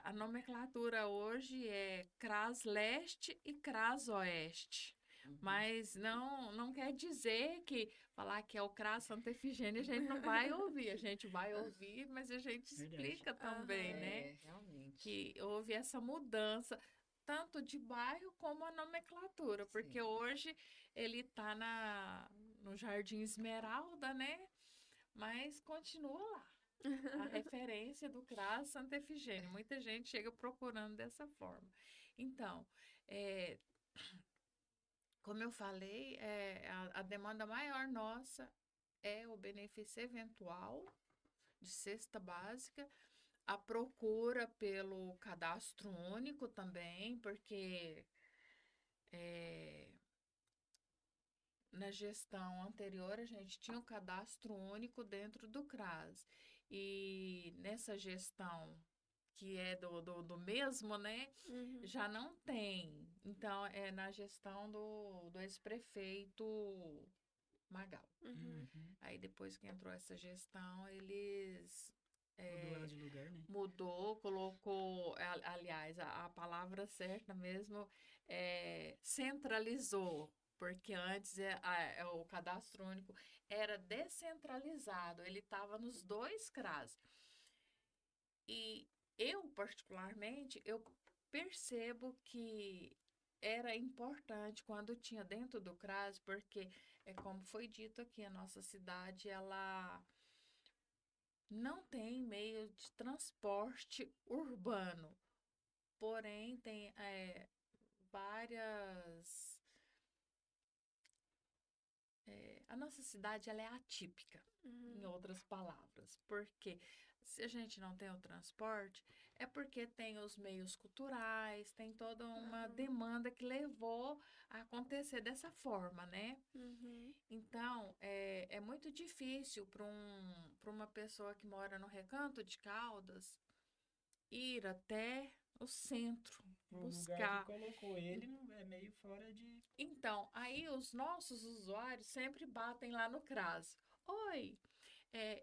A nomenclatura hoje é CRAS Leste e CRAS Oeste. Mas não quer dizer que falar que é o CRAS Santa Efigênia a gente não vai ouvir. A gente vai ouvir, mas a gente Verdade. explica também, né? Realmente. Que houve essa mudança, tanto de bairro como a nomenclatura. Porque Sim. hoje ele está no Jardim Esmeralda, né? Mas continua lá. A referência do CRAS Santa Efigênia. Muita gente chega procurando dessa forma. Então, como eu falei, a demanda maior nossa é o benefício eventual de cesta básica, a procura pelo cadastro único também, porque na gestão anterior a gente tinha o cadastro único dentro do CRAS. E nessa gestão que é do mesmo, né? Já não tem. Então, é na gestão do ex-prefeito Magal. Aí, depois que entrou essa gestão, eles Mudou ela de lugar, né? mudou, colocou, aliás, a palavra certa mesmo é centralizou, porque antes o cadastro único era descentralizado, ele estava nos dois CRAS. E eu, particularmente, eu percebo que era importante quando tinha dentro do CRAS, porque, como foi dito aqui, a nossa cidade, ela não tem meio de transporte urbano, porém tem várias... a nossa cidade ela é atípica, em outras palavras, porque se a gente não tem o transporte, é porque tem os meios culturais, tem toda uma demanda que levou a acontecer dessa forma, né? Então, é muito difícil para uma pessoa que mora no Recanto de Caldas ir até o centro, O lugar buscar. que colocou ele é meio fora de... Então, aí os nossos usuários sempre batem lá no CRAS. Oi,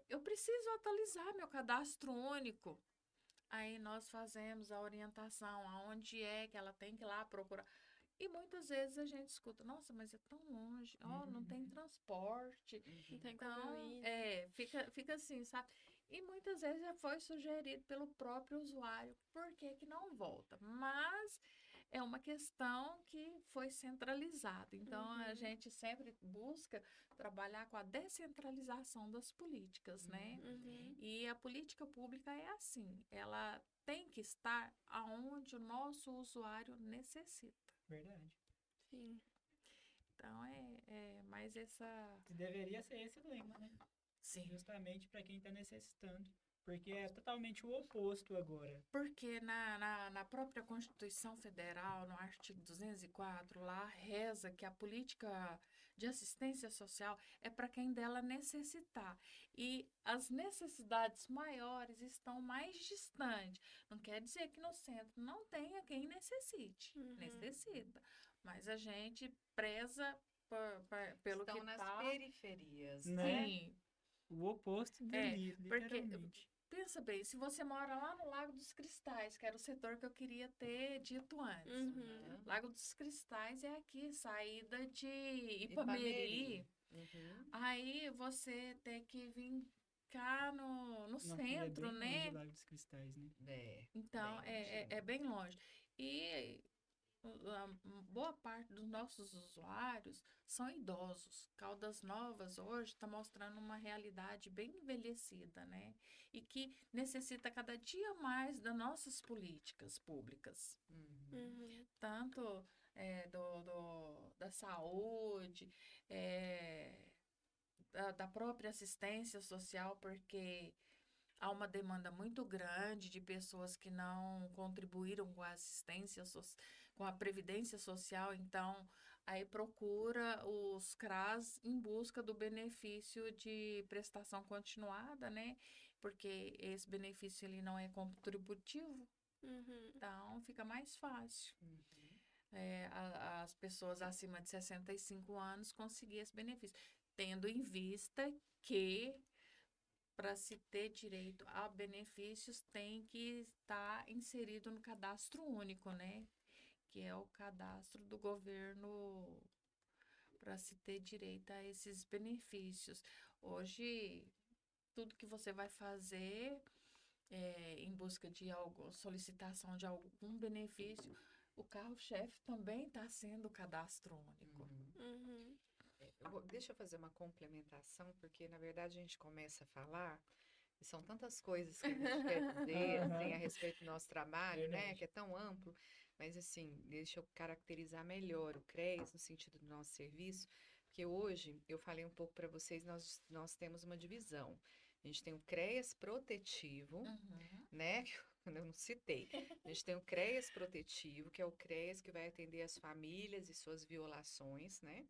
eu preciso atualizar meu cadastro único. Aí nós fazemos a orientação, aonde é que ela tem que ir lá procurar. E muitas vezes a gente escuta, nossa, mas é tão longe, não tem transporte. Não tem Então, como ir. fica assim, sabe? E muitas vezes já foi sugerido pelo próprio usuário, por que que não volta? Mas é uma questão que foi centralizada. Então, a gente sempre busca trabalhar com a descentralização das políticas, né? E a política pública é assim, ela tem que estar aonde o nosso usuário necessita. Verdade. Sim. Então, é mais essa... Que deveria ser esse lema, né? Sim. Justamente para quem está necessitando. Porque é totalmente o oposto agora. Porque na própria Constituição Federal, no artigo 204, lá reza que a política de assistência social é para quem dela necessitar. E as necessidades maiores estão mais distantes. Não quer dizer que no centro não tenha quem necessite. Necessita. Mas a gente preza pelo Estão que nas tá. periferias, Né? Sim, O oposto dali, literalmente. pensa bem, se você mora lá no Lago dos Cristais, que era o setor que eu queria ter dito antes. Uhum. Lago dos Cristais é aqui, saída de Ipameri. Ipameri. Aí você tem que vir cá no Nossa, é centro, bem longe de né? Lago dos Cristais, né? Então, Bem é bem longe. E a boa parte dos nossos usuários são idosos. Caldas Novas hoje está mostrando uma realidade bem envelhecida, né? E que necessita cada dia mais das nossas políticas públicas, Uhum. tanto da saúde, é, da própria assistência social, porque há uma demanda muito grande de pessoas que não contribuíram com a com a previdência social, então aí procura os CRAS em busca do benefício de prestação continuada, né? Porque esse benefício ele não é contributivo, Uhum. então fica mais fácil. As pessoas acima de 65 anos conseguir esse benefício, tendo em vista que para se ter direito a benefícios, tem que estar inserido no cadastro único, né? Que é o cadastro do governo para se ter direito a esses benefícios. Hoje, tudo que você vai fazer em busca de algo, solicitação de algum benefício, o carro-chefe também está sendo o cadastro único. Uhum. Deixa eu fazer uma complementação, porque na verdade a gente começa a falar, e são tantas coisas que a gente quer dizer assim, a respeito do nosso trabalho, né? Verdade. Que é tão amplo, mas assim, deixa eu caracterizar melhor o CREAS no sentido do nosso serviço, porque hoje eu falei um pouco para vocês, nós temos uma divisão. A gente tem o CREAS protetivo, né? Que eu não citei. A gente tem o CREAS protetivo, que é o CREAS que vai atender as famílias e suas violações, né?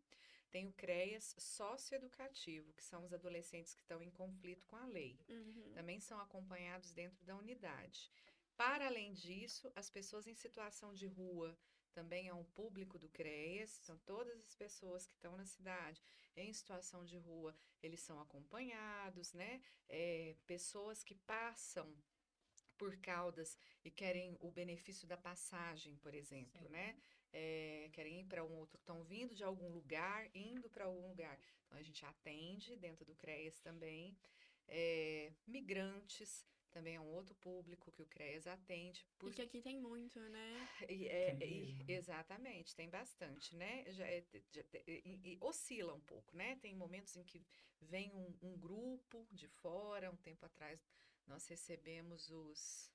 Tem o CREAS socioeducativo, que são os adolescentes que estão em conflito com a lei. Uhum. Também são acompanhados dentro da unidade. Para além disso, as pessoas em situação de rua também é um público do CREAS. Então, todas as pessoas que estão na cidade em situação de rua, eles são acompanhados, né? Pessoas que passam por Caldas e querem o benefício da passagem, por exemplo, Sim. né? Querem ir para um outro, estão vindo de algum lugar, indo para algum lugar. Então, a gente atende dentro do CREAS também. Migrantes também é um outro público que o CREAS atende. E que aqui tem muito, né? Exatamente, tem bastante, né? Oscila um pouco, né? Tem momentos em que vem um grupo de fora. Um tempo atrás nós recebemos os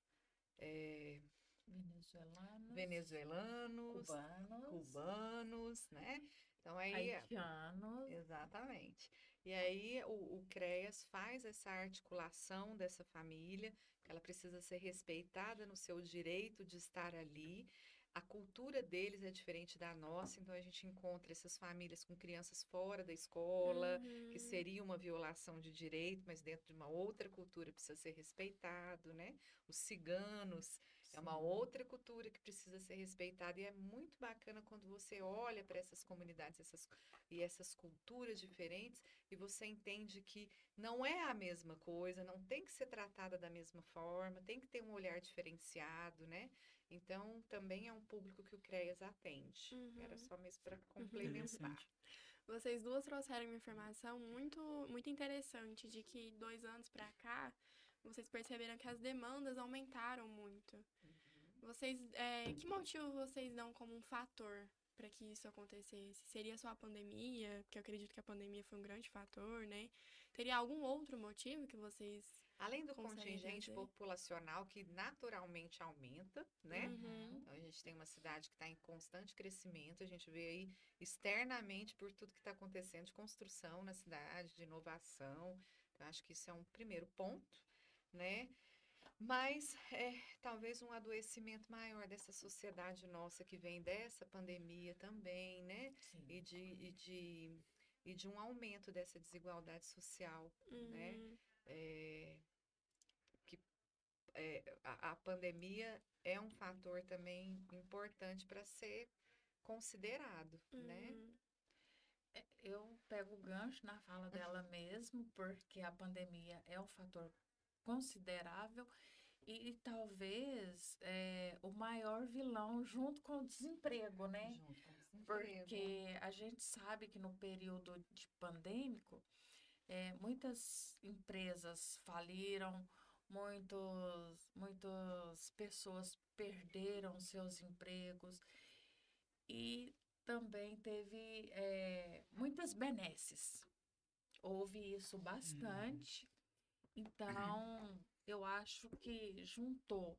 venezuelanos, cubanos, né? Então aí, Haitianos. exatamente. E aí o CREAS faz essa articulação dessa família, que ela precisa ser respeitada no seu direito de estar ali. A cultura deles é diferente da nossa, então a gente encontra essas famílias com crianças fora da escola, que Uhum. seria uma violação de direito, mas dentro de uma outra cultura precisa ser respeitado, né? Os ciganos é uma outra cultura que precisa ser respeitada, e é muito bacana quando você olha para essas comunidades essas culturas diferentes, e você entende que não é a mesma coisa, não tem que ser tratada da mesma forma, tem que ter um olhar diferenciado, né? Então, também é um público que o CREAS atende. Era Uhum. só mesmo para complementar. Interessante. Vocês duas trouxeram uma informação muito, muito interessante de que 2 anos pra cá, vocês perceberam que as demandas aumentaram muito. Que motivo vocês dão como um fator para que isso acontecesse? Seria só a pandemia? Porque eu acredito que a pandemia foi um grande fator, né? Teria algum outro motivo que vocês Além do conseguem contingente trazer? populacional que naturalmente aumenta, né? Uhum. Então, a gente tem uma cidade que está em constante crescimento, a gente vê aí externamente por tudo que está acontecendo de construção na cidade, de inovação. Eu acho que isso é um primeiro ponto, né? Mas talvez um adoecimento maior dessa sociedade nossa que vem dessa pandemia também, né? E de um aumento dessa desigualdade social, né? Uhum. É, a pandemia é um fator também importante para ser considerado, né? Uhum. eu pego o gancho na fala dela mesmo, porque a pandemia é um fator considerável e talvez o maior vilão junto com o desemprego, né? Junto com o desemprego. Porque a gente sabe que no período de pandêmico, muitas empresas faliram, muitas pessoas perderam seus empregos e também teve muitas benesses. Houve isso bastante. Então, eu acho que juntou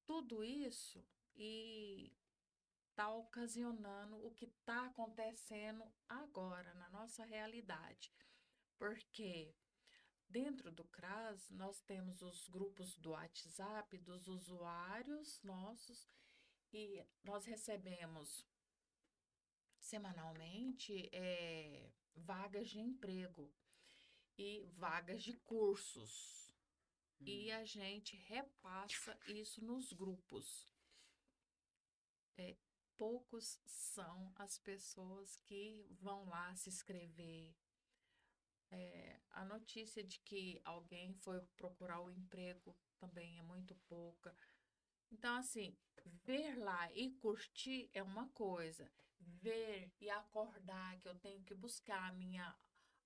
tudo isso e está ocasionando o que está acontecendo agora na nossa realidade. Porque dentro do CRAS, nós temos os grupos do WhatsApp dos usuários nossos e nós recebemos semanalmente vagas de emprego e vagas de cursos. E a gente repassa isso nos grupos. Poucos são as pessoas que vão lá se inscrever. A notícia de que alguém foi procurar o emprego também é muito pouca. Então, assim, ver lá e curtir é uma coisa. Ver e acordar que eu tenho que buscar a minha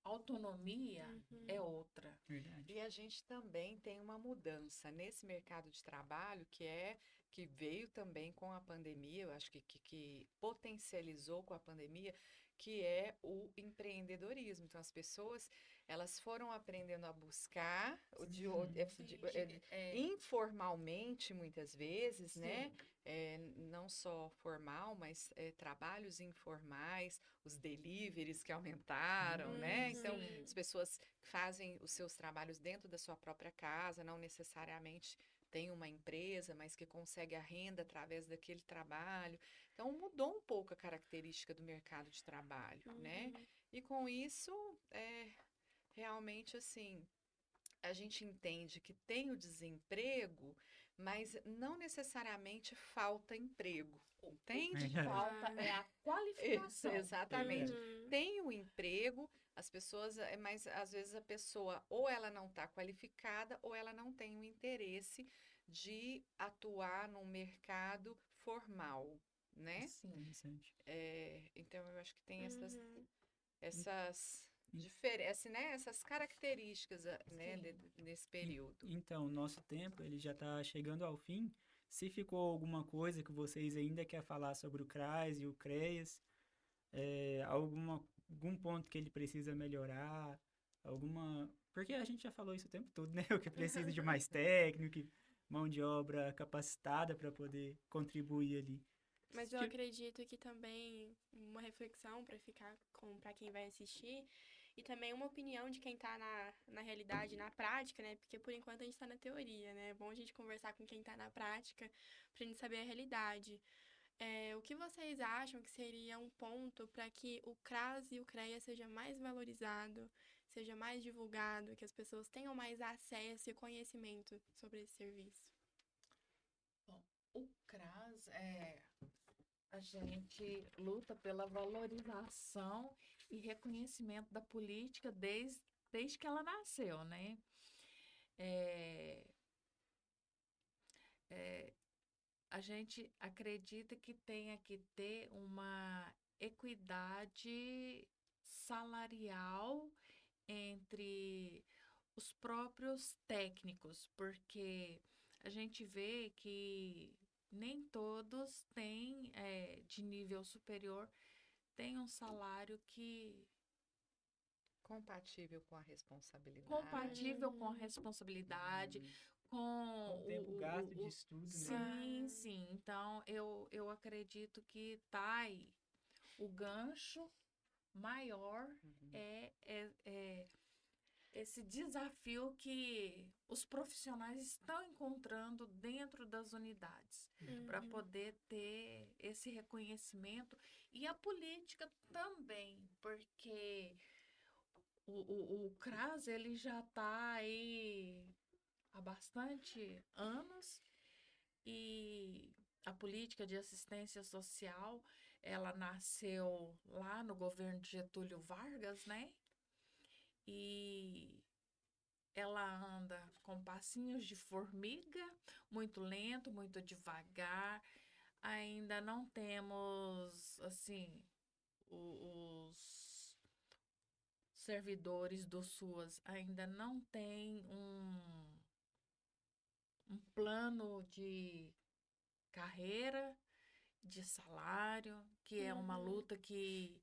autonomia é outra. Verdade. E a gente também tem uma mudança nesse mercado de trabalho que veio também com a pandemia, eu acho que potencializou com a pandemia, que é o empreendedorismo. Então, as pessoas, elas foram aprendendo a buscar informalmente, muitas vezes, né? Não só formal, mas trabalhos informais, os deliveries que aumentaram, né? Então, as pessoas fazem os seus trabalhos dentro da sua própria casa, não necessariamente tem uma empresa, mas que consegue a renda através daquele trabalho. Então, mudou um pouco a característica do mercado de trabalho, né? E com isso, realmente, assim, a gente entende que tem o desemprego, mas não necessariamente falta emprego. Entende? O que falta é a qualificação. Exatamente. Tem o emprego, as pessoas, mas às vezes a pessoa ou ela não está qualificada ou ela não tem o interesse de atuar num mercado formal, né? Sim. Interessante. Então eu acho que tem essas características, né, nesse período. Então, o nosso tempo ele já está chegando ao fim. Se ficou alguma coisa que vocês ainda querem falar sobre o CRAS e o CREAS, algum ponto que ele precisa melhorar, porque a gente já falou isso o tempo todo, né? O que precisa de mais técnico, mão de obra capacitada para poder contribuir ali. Mas eu acredito que também uma reflexão para ficar para quem vai assistir e também uma opinião de quem está na realidade, na prática, né? Porque por enquanto a gente está na teoria, né? É bom a gente conversar com quem está na prática para a gente saber a realidade. O que vocês acham que seria um ponto para que o CRAS e o CREA seja mais valorizado, seja mais divulgado, que as pessoas tenham mais acesso e conhecimento sobre esse serviço? Bom, o CRAS a gente luta pela valorização e reconhecimento da política desde que ela nasceu, né? A gente acredita que tenha que ter uma equidade salarial entre os próprios técnicos, porque a gente vê que nem todos têm, de nível superior, têm um salário que Compatível com a responsabilidade. compatível com a responsabilidade, com o tempo gasto de estudo, né? Sim. Então, eu acredito que tá aí. O gancho maior é esse desafio que os profissionais estão encontrando dentro das unidades para poder ter esse reconhecimento e a política também, porque o CRAS ele já está aí há bastante anos e a política de assistência social ela nasceu lá no governo de Getúlio Vargas, né? E ela anda com passinhos de formiga, muito lento, muito devagar. Ainda não temos, assim, os servidores do SUAS ainda não têm um plano de carreira, de salário, que é uma luta que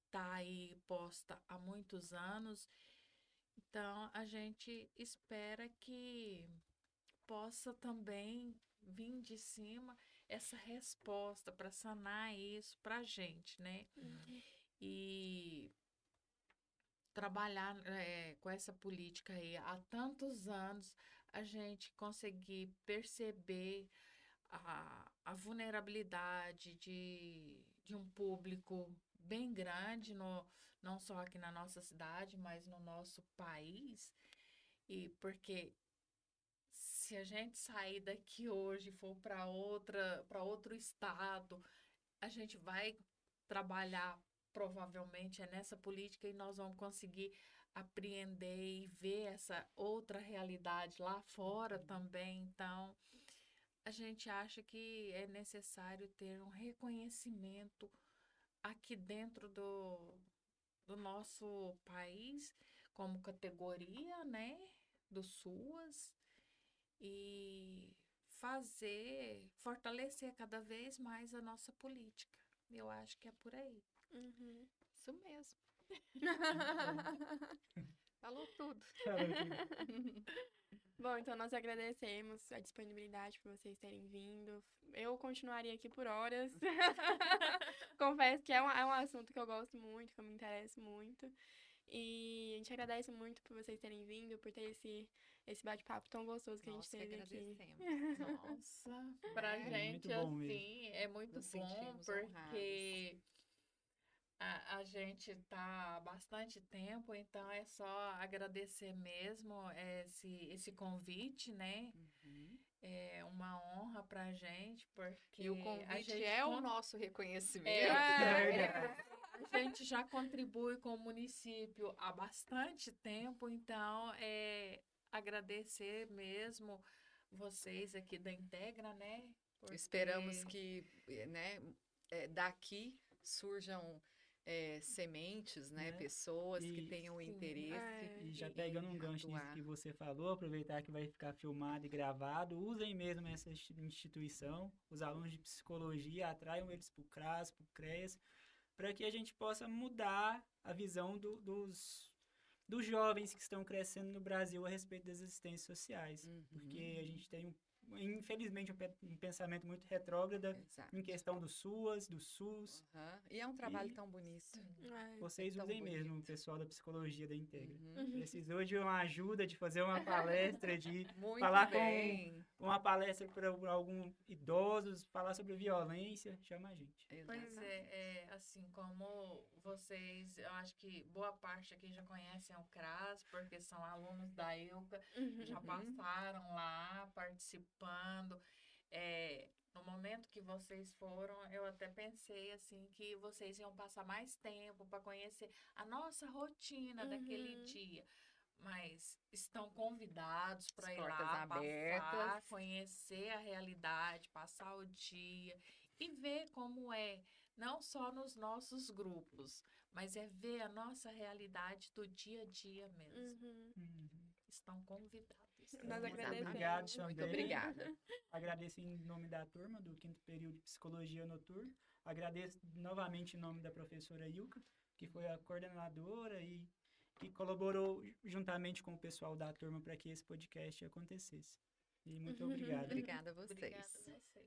está aí posta há muitos anos. Então, a gente espera que possa também vir de cima essa resposta para sanar isso para a gente, né? E trabalhar com essa política aí há tantos anos, a gente conseguir perceber a vulnerabilidade de um público bem grande, não só aqui na nossa cidade, mas no nosso país. E porque se a gente sair daqui hoje e for para outro estado, a gente vai trabalhar provavelmente nessa política e nós vamos conseguir apreender e ver essa outra realidade lá fora também. Então, a gente acha que é necessário ter um reconhecimento aqui dentro do nosso país como categoria, né, do SUAS e fortalecer cada vez mais a nossa política. Eu acho que é por aí. Isso mesmo. Falou tudo. Bom, então nós agradecemos a disponibilidade por vocês terem vindo. Eu continuaria aqui por horas. Confesso que é um assunto que eu gosto muito, que eu me interesso muito. E a gente agradece muito por vocês terem vindo, por ter esse bate-papo tão gostoso que a gente teve aqui. Nossa, pra gente, assim, é muito bom, porque a gente tá há bastante tempo, então é só agradecer mesmo esse convite, né? É uma honra pra gente, porque E o convite é o nosso reconhecimento. A gente já contribui com o município há bastante tempo, então agradecer mesmo vocês aqui da Integra, né? Esperamos que, né, daqui surjam sementes, né? Pessoas que tenham interesse. E já pegando um gancho nisso que você falou, aproveitar que vai ficar filmado e gravado, usem mesmo essa instituição, os alunos de psicologia, atraiam eles para o CRAS, para o CREAS, para que a gente possa mudar a visão dos jovens que estão crescendo no Brasil a respeito das assistências sociais. Porque a gente tem, infelizmente, um pensamento muito retrógrado em questão do SUAS, do SUS. E é um trabalho tão bonito. Vocês usem mesmo, o pessoal da psicologia da Integra. Precisou de uma ajuda, de fazer uma palestra, de falar com uma palestra para alguns idosos, falar sobre violência, chama a gente. Pois é, assim, como vocês, eu acho que boa parte aqui já conhecem o CRAS, porque são alunos da EUCA, já passaram lá participando. No momento que vocês foram, eu até pensei assim que vocês iam passar mais tempo para conhecer a nossa rotina daquele dia. Mas estão convidados para ir lá, passar, conhecer a realidade, passar o dia e ver como é, não só nos nossos grupos, mas é ver a nossa realidade do dia a dia mesmo. Estão convidados. Nós agradecemos. Obrigado também. Muito obrigada. Agradeço em nome da turma do 5º período de Psicologia Noturna. Agradeço novamente em nome da professora Ilka, que foi a coordenadora e que colaborou juntamente com o pessoal da turma para que esse podcast acontecesse. E muito obrigado. Obrigada a vocês. Obrigada a vocês.